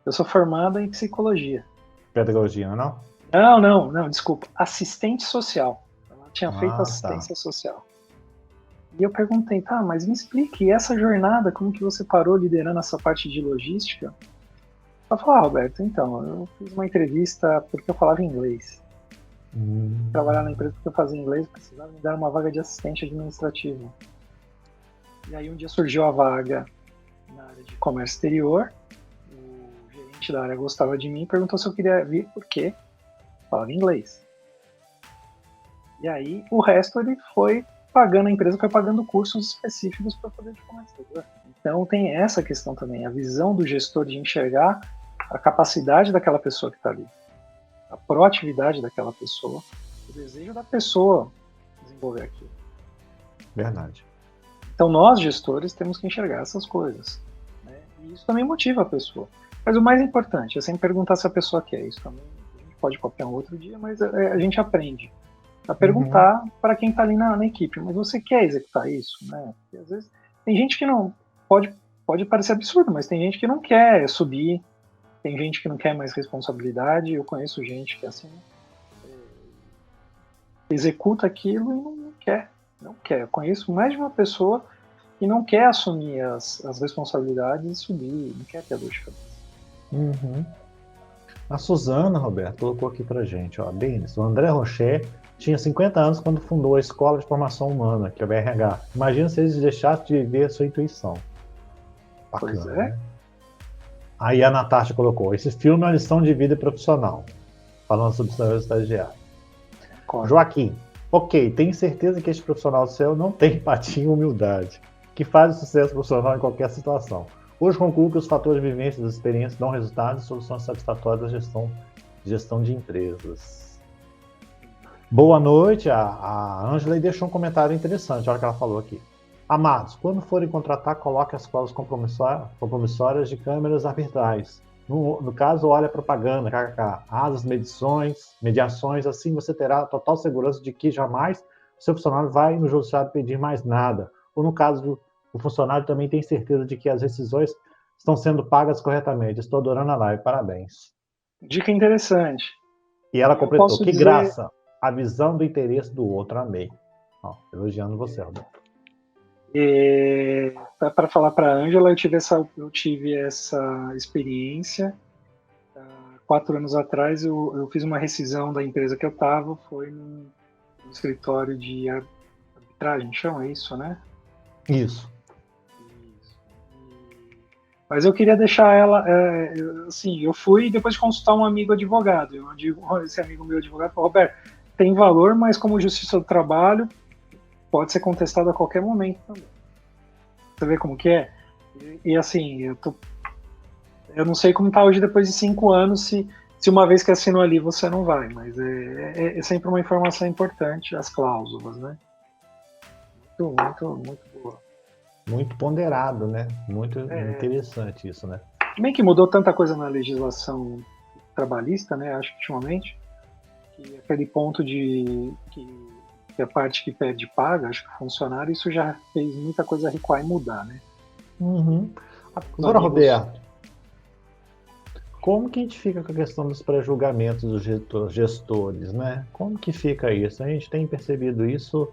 Eu sou formada em psicologia. Pedagogia, não? Não, desculpa. Assistente social. Ela tinha feito Tá. assistência social. E eu perguntei, tá, mas me explique, e essa jornada, como que você parou liderando essa parte de logística? Ela falou, Roberto, então, eu fiz uma entrevista porque eu falava inglês. Trabalhar na empresa porque eu fazia inglês, precisava me dar uma vaga de assistente administrativo. E aí um dia surgiu a vaga na área de comércio exterior, o gerente da área gostava de mim e perguntou se eu queria vir porque falava inglês. E aí o resto ele foi pagando, a empresa foi pagando cursos específicos para poder de comércio exterior. Então tem essa questão também, a visão do gestor de enxergar a capacidade daquela pessoa que está ali, a proatividade daquela pessoa, o desejo da pessoa desenvolver aquilo. Verdade. Então nós, gestores, temos que enxergar essas coisas. Né? E isso também motiva a pessoa. Mas o mais importante é sempre perguntar se a pessoa quer. Isso também a gente pode copiar um outro dia, mas a gente aprende a perguntar para quem está ali na equipe. Mas você quer executar isso? Né? Porque às vezes tem gente que não... Pode parecer absurdo, mas tem gente que não quer subir, tem gente que não quer mais responsabilidade. Eu conheço gente que assim executa aquilo e não quer. Não quer. Eu conheço mais de uma pessoa que não quer assumir as responsabilidades e subir, não quer ter dor de cabeça. A Suzana, Roberto, colocou aqui pra gente, ó, Denis, o André Rocher tinha 50 anos quando fundou a Escola de Formação Humana, que é o BRH. Imagina se eles deixassem de viver a sua intuição. Bacana, Pois é. né? Aí a Natasha colocou, esse filme é uma lição de vida profissional, falando sobre o estagiário. Joaquim, ok, tenho certeza que este profissional seu não tem empatia e humildade, que faz o sucesso profissional em qualquer situação. Hoje concluo que os fatores de vivência das experiências dão resultados e soluções satisfatórias da gestão de empresas. Boa noite, a Ângela deixou um comentário interessante, olha o que ela falou aqui. Amados, quando forem contratar, coloque as cláusulas compromissórias de câmeras arbitrais. No caso, olha a propaganda, kkk, asas, mediações, assim você terá total segurança de que jamais o seu funcionário vai no judiciário pedir mais nada. Ou no caso, o funcionário também tem certeza de que as decisões estão sendo pagas corretamente. Estou adorando a live, parabéns. Dica interessante. E ela completou, que graça, a visão do interesse do outro, amei. Ó, elogiando você, Roberto. Para falar para a Ângela, eu tive essa experiência. 4 anos atrás, eu fiz uma rescisão da empresa que eu estava, foi no escritório de arbitragem, chama isso, né? Isso. Mas eu queria deixar ela, assim, eu fui depois de consultar um amigo advogado. Esse amigo meu advogado falou, Roberto, tem valor, mas como justiça do trabalho, pode ser contestado a qualquer momento também. Você vê como que é? E assim, eu não sei como está hoje depois de 5 anos, se uma vez que assinou ali você não vai, mas é sempre uma informação importante, as cláusulas, né? Muito boa. Muito ponderado, né? Muito interessante isso, né? Bem que mudou tanta coisa na legislação trabalhista, né? Acho que ultimamente, que aquele ponto de que a parte que perde paga, acho que o funcionário, isso já fez muita coisa recuar e mudar, né? Agora, Roberto, como que a gente fica com a questão dos pré-julgamentos dos gestores, né? Como que fica isso? A gente tem percebido isso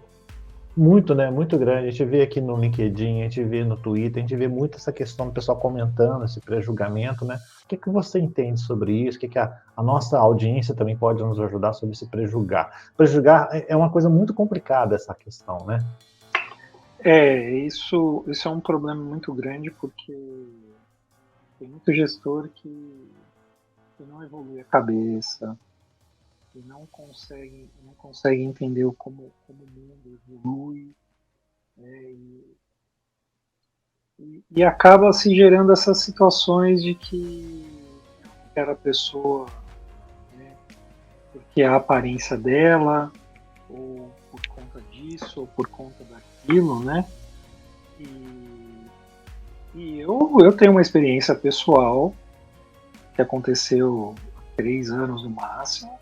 muito, né? Muito grande. A gente vê aqui no LinkedIn, a gente vê no Twitter, a gente vê muito essa questão do pessoal comentando esse pré-julgamento, né? O que você entende sobre isso? O que a nossa audiência também pode nos ajudar sobre esse pré-julgar? Pré-julgar é uma coisa muito complicada, essa questão, né? Isso é um problema muito grande, porque tem muito gestor que não evolui a cabeça, que não consegue entender como o mundo evolui, e acaba se gerando essas situações de que aquela pessoa, né, porque a aparência dela, ou por conta disso, ou por conta daquilo, né? E eu tenho uma experiência pessoal que aconteceu há 3 anos no máximo.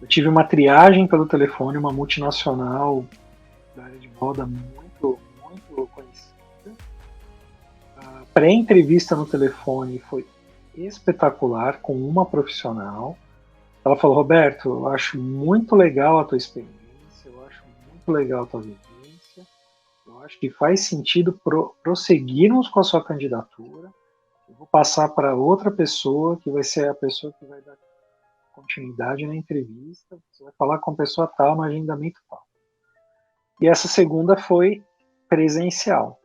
Eu tive uma triagem pelo telefone, uma multinacional da área de moda muito conhecida. A pré-entrevista no telefone foi espetacular, com uma profissional. Ela falou, Roberto, eu acho muito legal a tua experiência, eu acho muito legal a tua vivência, eu acho que faz sentido prosseguirmos com a sua candidatura. Eu vou passar para outra pessoa, que vai ser a pessoa que vai dar continuidade na entrevista, você vai falar com a pessoa tal, no agendamento tal. E essa segunda foi presencial.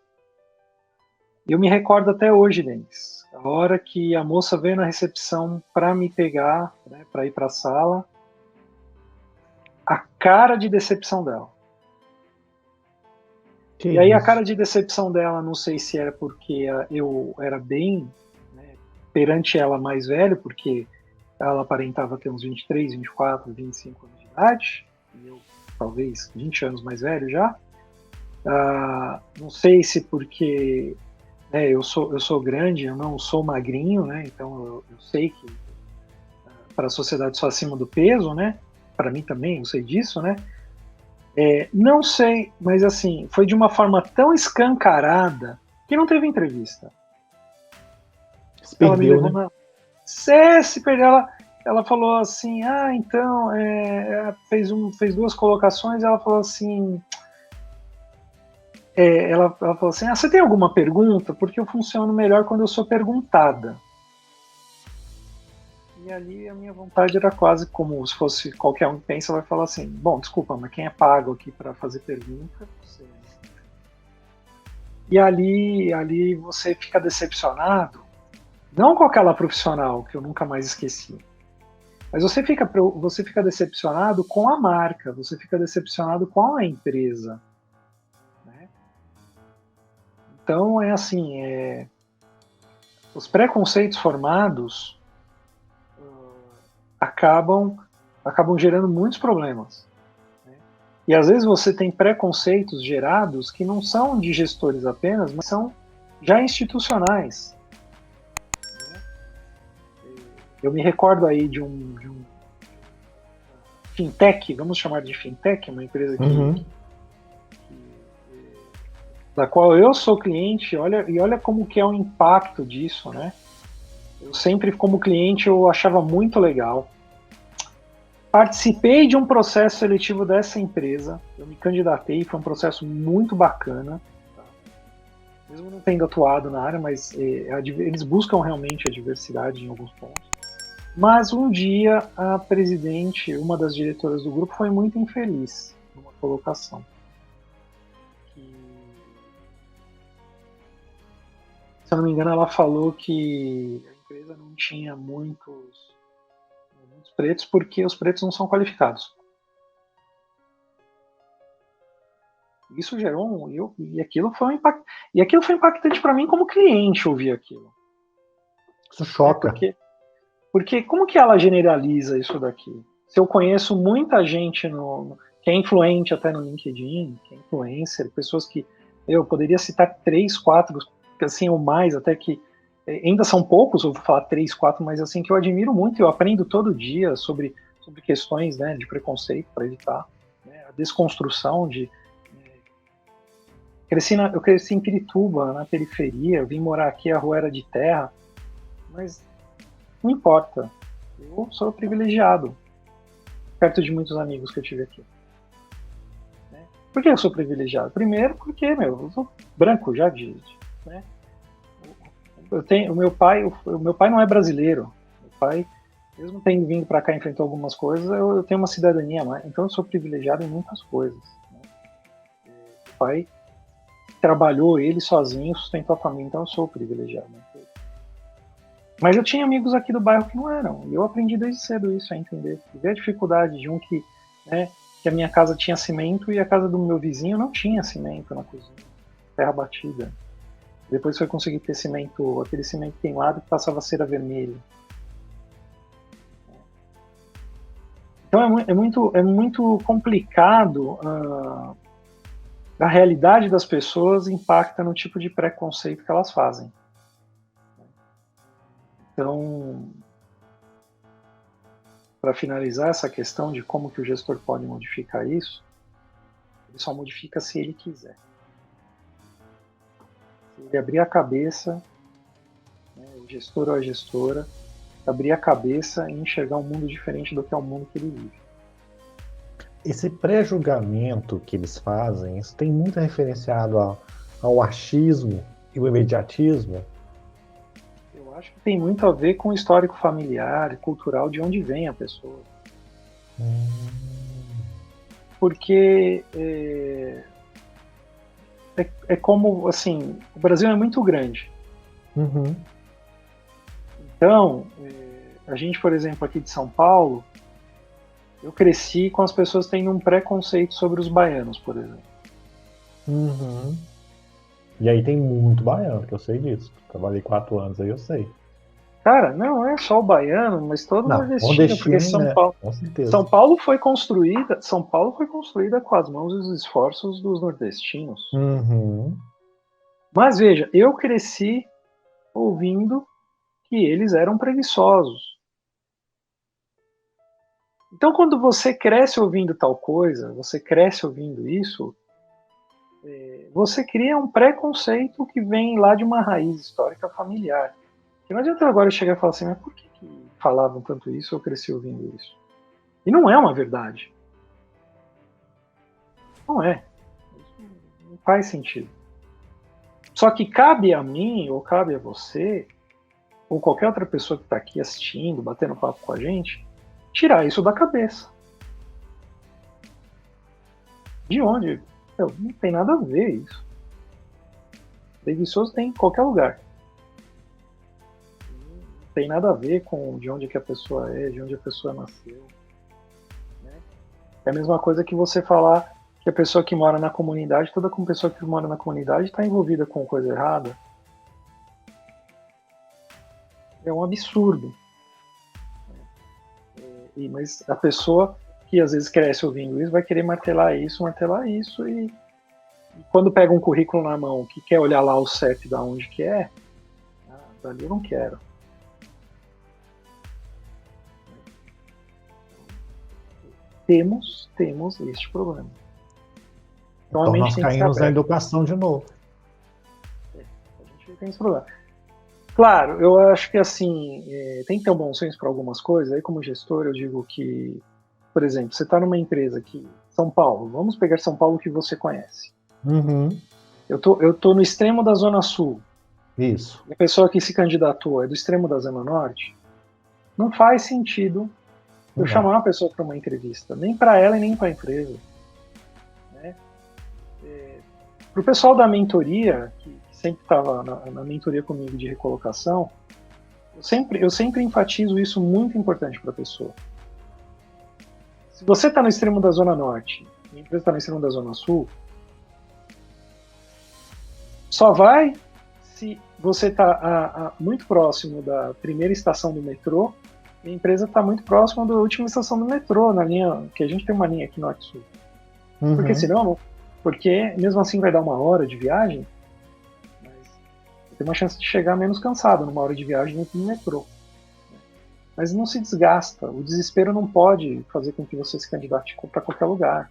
Eu me recordo até hoje, Denis, a hora que a moça veio na recepção para me pegar, né, para ir para a sala, a cara de decepção dela. E aí a cara de decepção dela, não sei se era porque eu era bem, né, perante ela mais velho, porque ela aparentava ter uns 23, 24, 25 anos de idade, e eu talvez 20 anos mais velho já. Não sei se porque eu sou grande, eu não sou magrinho, né? Então eu sei que para a sociedade sou acima do peso, né? Para mim também, eu sei disso, né? Não sei, mas assim, foi de uma forma tão escancarada que não teve entrevista. Se perdeu, ela me levou, né? Se perdeu. Ela falou assim, então, fez duas colocações, ela falou assim, ela falou assim, você tem alguma pergunta? Porque eu funciono melhor quando eu sou perguntada. E ali a minha vontade era quase como se fosse qualquer um que pensa, vai falar assim, bom, desculpa, mas quem é pago aqui para fazer pergunta? Você. E ali você fica decepcionado, não com aquela profissional que eu nunca mais esqueci, mas você fica decepcionado com a marca, você fica decepcionado com a empresa. Né? Então, assim, os preconceitos formados acabam gerando muitos problemas. Né? E às vezes você tem preconceitos gerados que não são de gestores apenas, mas são já institucionais. Né? Eu me recordo aí de um fintech, vamos chamar de fintech, uma empresa da qual eu sou cliente, olha como que é o impacto disso, né? Eu sempre, como cliente, eu achava muito legal. Participei de um processo seletivo dessa empresa, eu me candidatei, foi um processo muito bacana, tá? Mesmo não tendo atuado na área, mas eles buscam realmente a diversidade em alguns pontos. Mas um dia a presidente, uma das diretoras do grupo, foi muito infeliz numa colocação. Se eu não me engano, ela falou que a empresa não tinha muitos pretos porque os pretos não são qualificados. Isso gerou e aquilo foi impactante para mim como cliente ouvir aquilo. Isso choca. Porque como que ela generaliza isso daqui? Se eu conheço muita gente que é influente até no LinkedIn, que é influencer, pessoas que eu poderia citar 3, 4, assim, ou mais, até que ainda são poucos, eu vou falar 3, 4, mas assim, que eu admiro muito, eu aprendo todo dia sobre questões, né, de preconceito para evitar, né, a desconstrução de... eu cresci em Pirituba, na periferia, eu vim morar aqui, a rua era de terra, mas não importa, eu sou privilegiado, perto de muitos amigos que eu tive aqui. Né? Por que eu sou privilegiado? Primeiro porque, eu sou branco já, né? O meu pai não é brasileiro. Meu pai, mesmo tendo vindo para cá e enfrentou algumas coisas, eu tenho uma cidadania, então eu sou privilegiado em muitas coisas. Né? Meu pai trabalhou ele sozinho, sustentou a família, então eu sou privilegiado. Né? Mas eu tinha amigos aqui do bairro que não eram, e eu aprendi desde cedo isso, a entender. Ver a dificuldade de que a minha casa tinha cimento e a casa do meu vizinho não tinha cimento na cozinha, terra batida. Depois foi conseguir ter aquele cimento queimado que passava cera vermelha. Então é muito complicado. A realidade das pessoas impacta no tipo de preconceito que elas fazem. Então, para finalizar essa questão de como que o gestor pode modificar isso, ele só modifica se ele quiser. Se ele abrir a cabeça, né, o gestor ou a gestora, abrir a cabeça e enxergar um mundo diferente do que é o mundo que ele vive. Esse pré-julgamento que eles fazem, isso tem muito referenciado ao achismo e o imediatismo? Eu acho que tem muito a ver com o histórico familiar e cultural de onde vem a pessoa. Porque é como, assim, o Brasil é muito grande. Uhum. Então, a gente, por exemplo, aqui de São Paulo, eu cresci com as pessoas tendo um preconceito sobre os baianos, por exemplo. Uhum. E aí tem muito baiano, que eu sei disso. Trabalhei 4 anos aí, eu sei. Cara, não é só o baiano, mas todo Não, nordestino, porque nordestino, né? Com certeza. São Paulo foi construída com as mãos e os esforços dos nordestinos. Uhum. Mas veja, eu cresci ouvindo que eles eram preguiçosos. Então, quando você cresce ouvindo tal coisa, você cresce ouvindo isso, você cria um preconceito que vem lá de uma raiz histórica familiar. Que não adianta agora eu chegar e falar assim, mas por que falavam tanto isso, eu cresci ouvindo isso? E não é uma verdade. Não é. Isso não faz sentido. Só que cabe a mim, ou cabe a você, ou qualquer outra pessoa que está aqui assistindo, batendo papo com a gente, tirar isso da cabeça. De onde? Não tem nada a ver isso. Preguiçoso tem em qualquer lugar. Não tem nada a ver com de onde que a pessoa é, de onde a pessoa nasceu. Né? É a mesma coisa que você falar que a pessoa que mora na comunidade, toda pessoa que mora na comunidade está envolvida com coisa errada. É um absurdo. Mas a pessoa que às vezes cresce ouvindo isso vai querer martelar isso e quando pega um currículo na mão que quer olhar lá o CEP da onde que é, dali eu não quero. Temos este problema. Então nós caímos na educação de novo. A gente tem esse problema. Claro, eu acho que assim, tem que ter um bom senso para algumas coisas. Aí como gestor eu digo que, por exemplo, você está numa empresa aqui, São Paulo, vamos pegar São Paulo que você conhece. Uhum. Eu tô no extremo da Zona Sul. Isso. E a pessoa que se candidatou é do extremo da Zona Norte. Não faz sentido eu chamar uma pessoa para uma entrevista, nem para ela e nem para a empresa. Né? Para o pessoal da mentoria, que sempre estava na mentoria comigo de recolocação, eu sempre enfatizo isso muito importante para a pessoa. Se você está no extremo da Zona Norte e a empresa está no extremo da Zona Sul, só vai se você está muito próximo da primeira estação do metrô e a empresa está muito próxima da última estação do metrô, na linha, que a gente tem uma linha aqui norte-sul. Uhum. Porque senão, porque mesmo assim vai dar 1 hora de viagem, mas tem uma chance de chegar menos cansado numa hora de viagem dentro do metrô. Mas não se desgasta. O desespero não pode fazer com que você se candidate para qualquer lugar.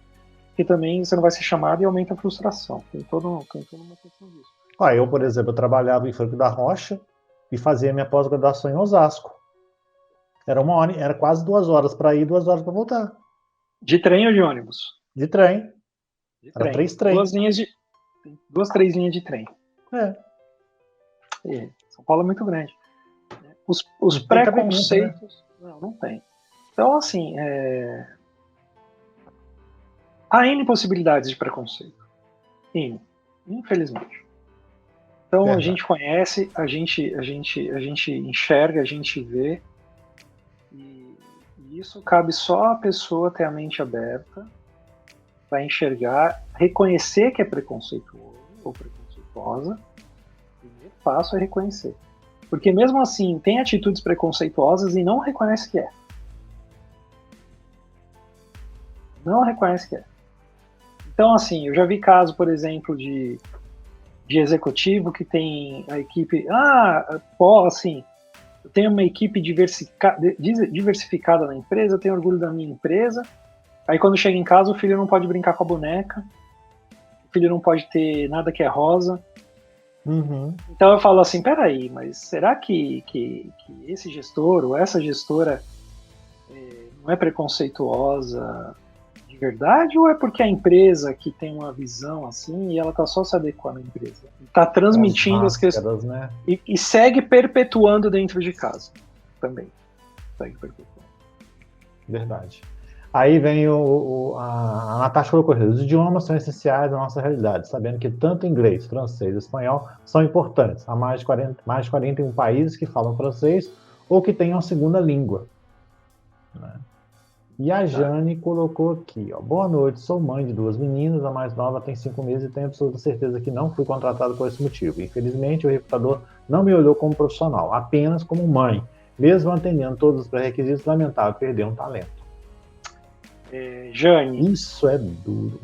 Porque também você não vai ser chamado e aumenta a frustração. Tem toda uma questão disso. Eu, por exemplo, eu trabalhava em Franco da Rocha e fazia minha pós-graduação em Osasco. Era quase 2 horas para ir, 2 horas para voltar. De trem ou de ônibus? De trem. Era 3 trens. 2, 3 linhas de trem. São Paulo é muito grande. Os preconceitos... Né? Não tem. Então, assim, há N possibilidades de preconceito. N. Infelizmente. Então, a gente conhece, a gente enxerga, a gente vê, e isso cabe só a pessoa ter a mente aberta para enxergar, reconhecer que é preconceituoso ou preconceituosa. O primeiro passo é reconhecer. Porque mesmo assim, tem atitudes preconceituosas e não reconhece que é. Não reconhece que é. Então, assim, eu já vi caso, por exemplo, de executivo que tem a equipe... assim, eu tenho uma equipe diversificada na empresa, eu tenho orgulho da minha empresa. Aí quando chega em casa, o filho não pode brincar com a boneca, o filho não pode ter nada que é rosa. Uhum. Então eu falo assim, peraí, mas será que esse gestor ou essa gestora não é preconceituosa de verdade, ou é porque a empresa que tem uma visão assim e ela está só se adequando à empresa? Está transmitindo as questões, né? E segue perpetuando dentro de casa também. Segue perpetuando. Verdade. Aí vem a Natasha colocou: os idiomas são essenciais na nossa realidade, sabendo que tanto inglês, francês e espanhol são importantes. Há mais de 41 países que falam francês ou que têm uma segunda língua. Né? E a Jane colocou aqui, ó: boa noite, sou mãe de 2 meninas, a mais nova tem 5 meses e tenho absoluta certeza que não fui contratado por esse motivo. Infelizmente, o recrutador não me olhou como profissional, apenas como mãe. Mesmo atendendo todos os pré-requisitos, lamentável perder um talento. Jane, isso é duro.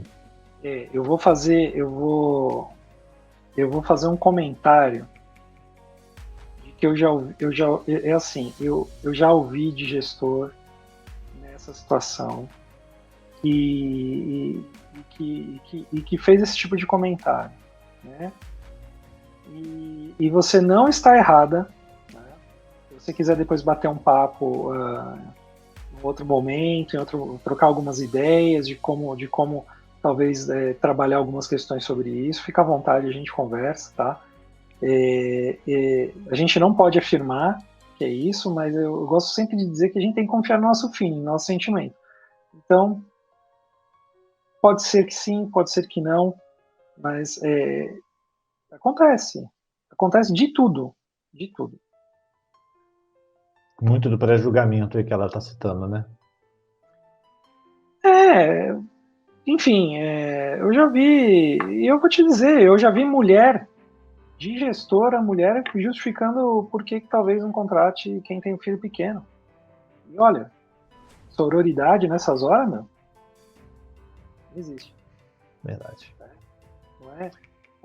Eu vou fazer um comentário de que eu já ouvi de gestor nessa situação e que fez esse tipo de comentário, né? E você não está errada, né? Se você quiser depois bater um papo em outro momento, trocar algumas ideias de como talvez trabalhar algumas questões sobre isso, fica à vontade, a gente conversa, tá? A gente não pode afirmar que é isso, mas eu gosto sempre de dizer que a gente tem que confiar no nosso feeling, no nosso sentimento. Então, pode ser que sim, pode ser que não, mas acontece de tudo. Muito do pré-julgamento aí que ela está citando, né? Enfim, eu já vi, e eu vou te dizer, eu já vi mulher de gestora, mulher justificando por que talvez não contrate quem tem um filho pequeno. E olha, sororidade nessas horas, meu, não existe. Verdade.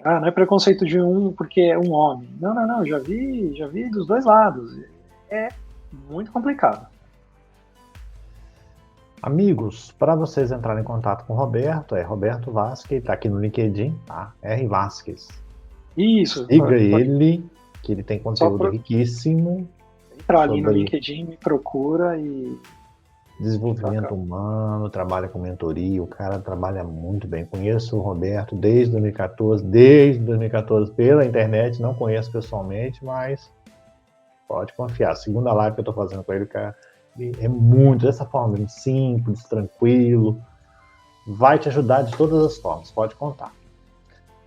Não é preconceito de um porque é um homem. Não, já vi dos dois lados. É muito complicado. Amigos, para vocês entrarem em contato com o Roberto, é Roberto Vasquez, está aqui no LinkedIn, tá? R. Vasquez. Isso. Siga ele, que ele tem conteúdo riquíssimo. Entra ali no LinkedIn, me procura e... Desenvolvimento humano, trabalha com mentoria, o cara trabalha muito bem. Conheço o Roberto desde 2014 pela internet, não conheço pessoalmente, mas pode confiar. A segunda live que eu estou fazendo com ele, cara, é muito dessa forma, simples, tranquilo, vai te ajudar de todas as formas, pode contar.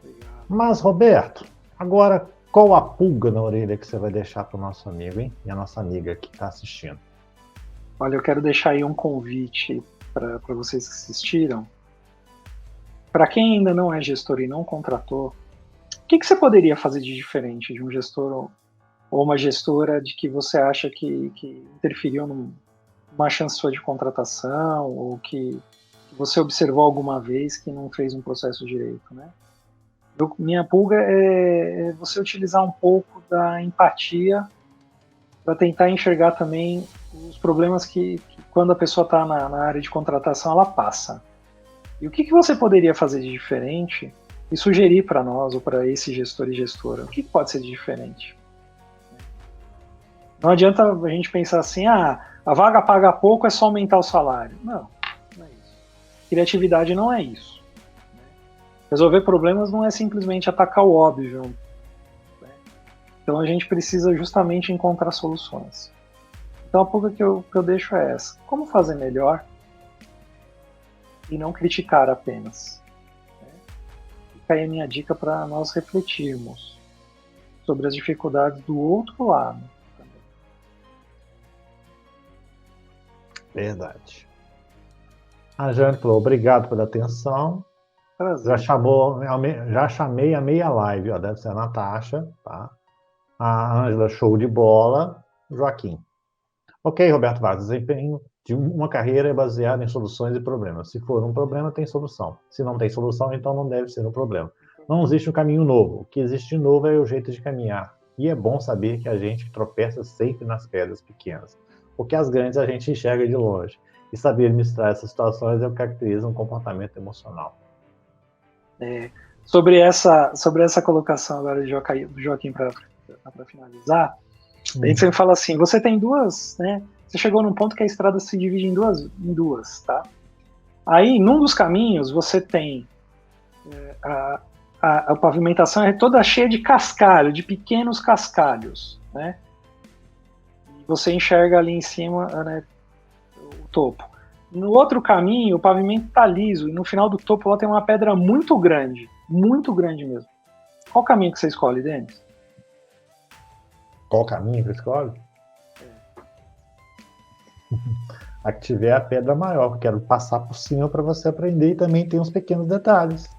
Obrigado. Mas, Roberto, agora qual a pulga na orelha que você vai deixar para o nosso amigo, hein? E a nossa amiga que está assistindo? Olha, eu quero deixar aí um convite para vocês que assistiram. Para quem ainda não é gestor e não contratou, o que você poderia fazer de diferente de um gestor ou uma gestora de que você acha que interferiu numa chance sua de contratação ou que você observou alguma vez que não fez um processo direito, né? Minha pulga é você utilizar um pouco da empatia para tentar enxergar também os problemas que quando a pessoa está na área de contratação, ela passa. E o que você poderia fazer de diferente e sugerir para nós ou para esse gestor e gestora? O que pode ser de diferente? Não adianta a gente pensar assim, a vaga paga pouco, é só aumentar o salário. Não é isso. Criatividade não é isso. Resolver problemas não é simplesmente atacar o óbvio. Então a gente precisa justamente encontrar soluções. Então a pulga que eu deixo é essa. Como fazer melhor e não criticar apenas? Fica aí a minha dica para nós refletirmos sobre as dificuldades do outro lado. Verdade. A Jane falou, obrigado pela atenção. Já chamei a meia live, ó, deve ser a Natasha, tá? A Ângela, show de bola. Joaquim. Ok, Roberto Vargas, desempenho de uma carreira é baseado em soluções e problemas. Se for um problema, tem solução. Se não tem solução, então não deve ser um problema. Não existe um caminho novo. O que existe de novo é o jeito de caminhar. E é bom saber que a gente tropeça sempre nas pedras pequenas, porque as grandes a gente enxerga de longe. E saber administrar essas situações é o que caracteriza um comportamento emocional. Sobre essa colocação agora do Joaquim para finalizar, A gente sempre fala assim, você tem duas, né? Você chegou num ponto que a estrada se divide em duas, tá? Aí, num dos caminhos, você tem a pavimentação é toda cheia de cascalho, de pequenos cascalhos, né? E você enxerga ali em cima, né, o topo. No outro caminho, o pavimento tá liso e no final do topo lá tem uma pedra muito grande mesmo. Qual caminho que você escolhe, Denis? Qual caminho que escolhe? A que tiver a pedra maior, eu quero passar por cima para você aprender e também tem uns pequenos detalhes.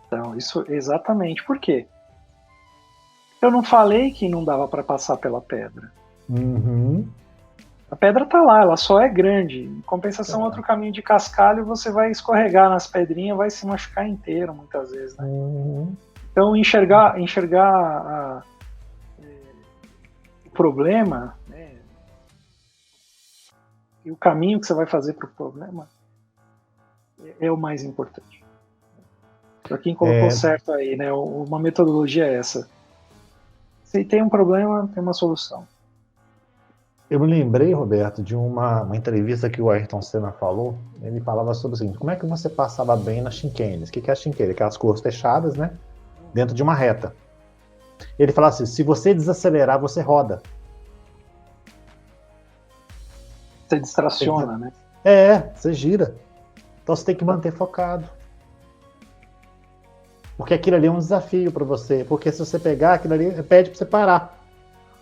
Então, isso exatamente. Por quê? Eu não falei que não dava para passar pela pedra. Uhum. A pedra tá lá, ela só é grande. Em compensação, outro caminho de cascalho, você vai escorregar nas pedrinhas, vai se machucar inteiro muitas vezes, né? Uhum. Então, enxergar o problema, né, e o caminho que você vai fazer para o problema é o mais importante. Para quem colocou certo aí, né? Uma metodologia é essa. Se tem um problema, tem uma solução. Eu me lembrei, Roberto, de uma entrevista que o Ayrton Senna falou. Ele falava sobre o seguinte: como é que você passava bem nas chinquenes? O que é a chinquene? Aquelas curvas fechadas, né? Dentro de uma reta. Ele falava assim: se você desacelerar, você roda. Você distraciona, né? Você gira. Então você tem que manter focado. Porque aquilo ali é um desafio para você. Porque se você pegar aquilo ali, pede para você parar.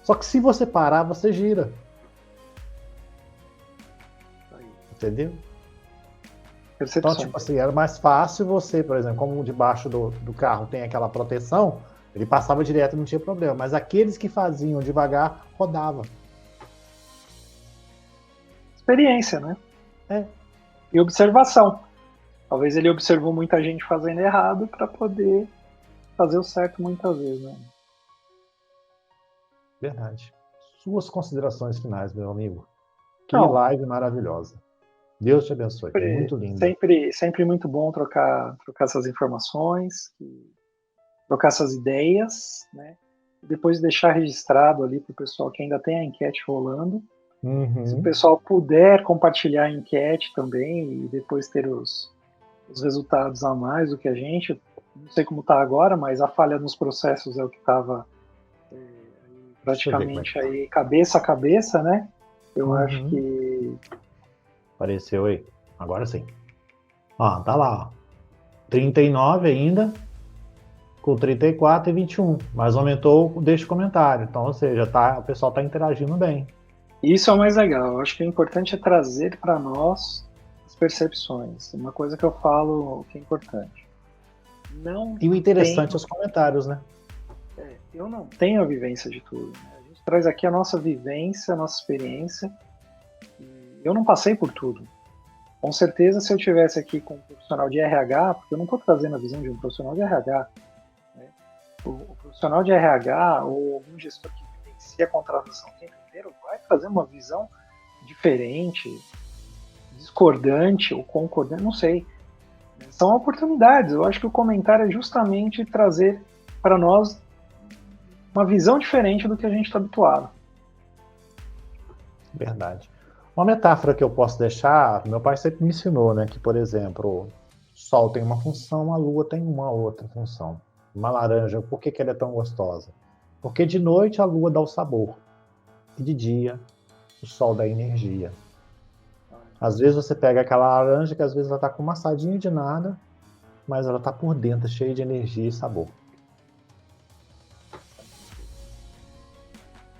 Só que se você parar, você gira. Entendeu? Percepção. Então, tipo assim, era mais fácil você, por exemplo, como debaixo do carro tem aquela proteção, ele passava direto, não tinha problema. Mas aqueles que faziam devagar, rodava. Experiência, né? E observação. Talvez ele observou muita gente fazendo errado para poder fazer o certo muitas vezes, né? Verdade. Suas considerações finais, meu amigo. Que Não. live maravilhosa. Deus te abençoe. Foi muito lindo. Sempre muito bom trocar essas informações, trocar essas ideias, né? E depois deixar registrado ali para o pessoal que ainda tem a enquete rolando. Uhum. Se o pessoal puder compartilhar a enquete também e depois ter os resultados a mais do que a gente, não sei como está agora, mas a falha nos processos é o que estava praticamente aí cabeça a cabeça, né? Eu acho que... Apareceu aí. Agora sim. Ó, tá lá, ó. 39 ainda, com 34 e 21. Mas aumentou, deixa o comentário. Então, ou seja, o pessoal tá interagindo bem. Isso é o mais legal. Eu acho que o importante é trazer para nós as percepções. Uma coisa que eu falo que é importante. E o interessante é os comentários, né? Eu não tenho a vivência de tudo. Né? A gente traz aqui a nossa vivência, a nossa experiência. Eu não passei por tudo. Com certeza, se eu tivesse aqui com um profissional de RH, porque eu não estou trazendo a visão de um profissional de RH, né? O profissional de RH ou algum gestor que vivencia a contratação o tempo inteiro vai trazer uma visão diferente, discordante ou concordante, não sei. São oportunidades. Eu acho que o comentário é justamente trazer para nós uma visão diferente do que a gente está habituado. Verdade. Uma metáfora que eu posso deixar, meu pai sempre me ensinou, né? Que, por exemplo, o Sol tem uma função, a Lua tem uma outra função. Uma laranja, por que ela é tão gostosa? Porque de noite a Lua dá o sabor. E de dia o Sol dá energia. Às vezes você pega aquela laranja que às vezes ela está com uma assadinha de nada, mas ela está por dentro, cheia de energia e sabor.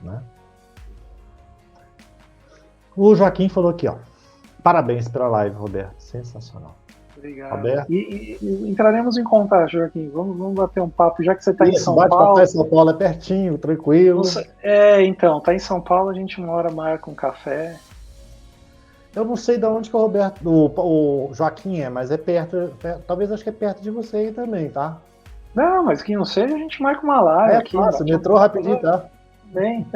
Né? O Joaquim falou aqui, ó. Parabéns pela live, Roberto. Sensacional. Obrigado. Roberto? E entraremos em contato, Joaquim. Vamos bater um papo, já que você está em São Paulo. Em São Paulo é pertinho, tranquilo. Então, tá em São Paulo, a gente uma hora marca um café. Eu não sei de onde que o Joaquim é, mas é perto, talvez acho que é perto de você aí também, tá? Não, mas que não seja, a gente marca uma live aqui. Claro, metrô rapidinho, tá? Bem,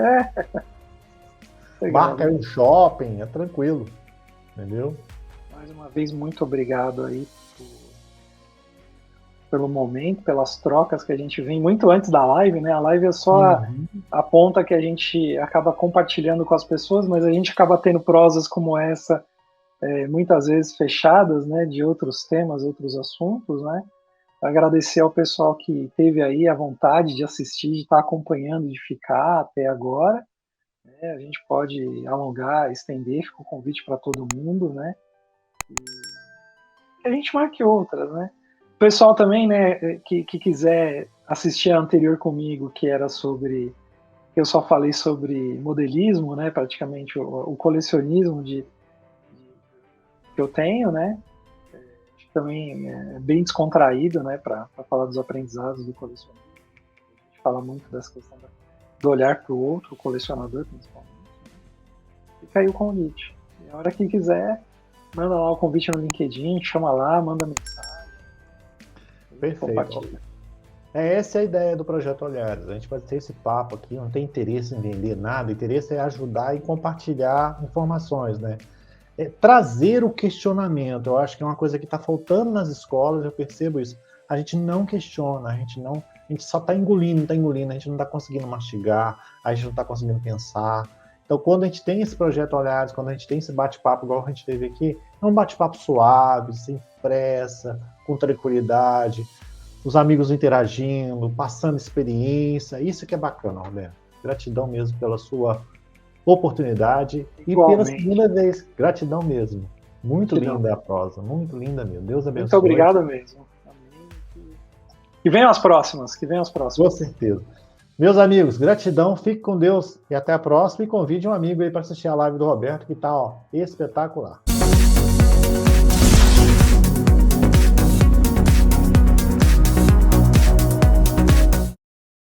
Marca aí um shopping, é tranquilo. Entendeu? Mais uma vez, muito obrigado aí pelo momento, pelas trocas que a gente vem muito antes da live, né? A live é só a ponta que a gente acaba compartilhando com as pessoas, mas a gente acaba tendo prosas como essa, muitas vezes fechadas, né? De outros temas, outros assuntos, né? Agradecer ao pessoal que teve aí a vontade de assistir, de estar acompanhando, de ficar até agora. Né? A gente pode alongar, estender, fica o convite para todo mundo, né? E a gente marque outras, né? O pessoal também, né, que quiser assistir a anterior comigo, que era sobre... Eu só falei sobre modelismo, né? Praticamente o colecionismo que eu tenho, né? Também é bem descontraído, né, para falar dos aprendizados do colecionador. A gente fala muito dessa questão do olhar para o outro, o colecionador principalmente. Né? Fica aí o convite. E a hora que quiser, manda lá o convite no LinkedIn, chama lá, manda mensagem. Perfeito. Compartilha. Essa é a ideia do Projeto Olhares. A gente vai ter esse papo aqui, não tem interesse em vender nada, o interesse é ajudar e compartilhar informações, né? Trazer o questionamento, eu acho que é uma coisa que está faltando nas escolas, eu percebo isso. A gente não questiona, a gente só está engolindo, a gente não está conseguindo mastigar, a gente não está conseguindo pensar. Então, quando a gente tem esse Projeto Olhares, quando a gente tem esse bate-papo, igual a gente teve aqui, é um bate-papo suave, sem pressa, com tranquilidade, os amigos interagindo, passando experiência, isso que é bacana, Roberto. Gratidão mesmo pela sua oportunidade. Igualmente. E pela segunda vez, gratidão mesmo. Muito linda a prosa, muito linda mesmo. Deus abençoe. Muito obrigado mesmo. Que venham as próximas, Com certeza. Meus amigos, gratidão, fique com Deus e até a próxima. E convide um amigo aí para assistir a live do Roberto, que está espetacular.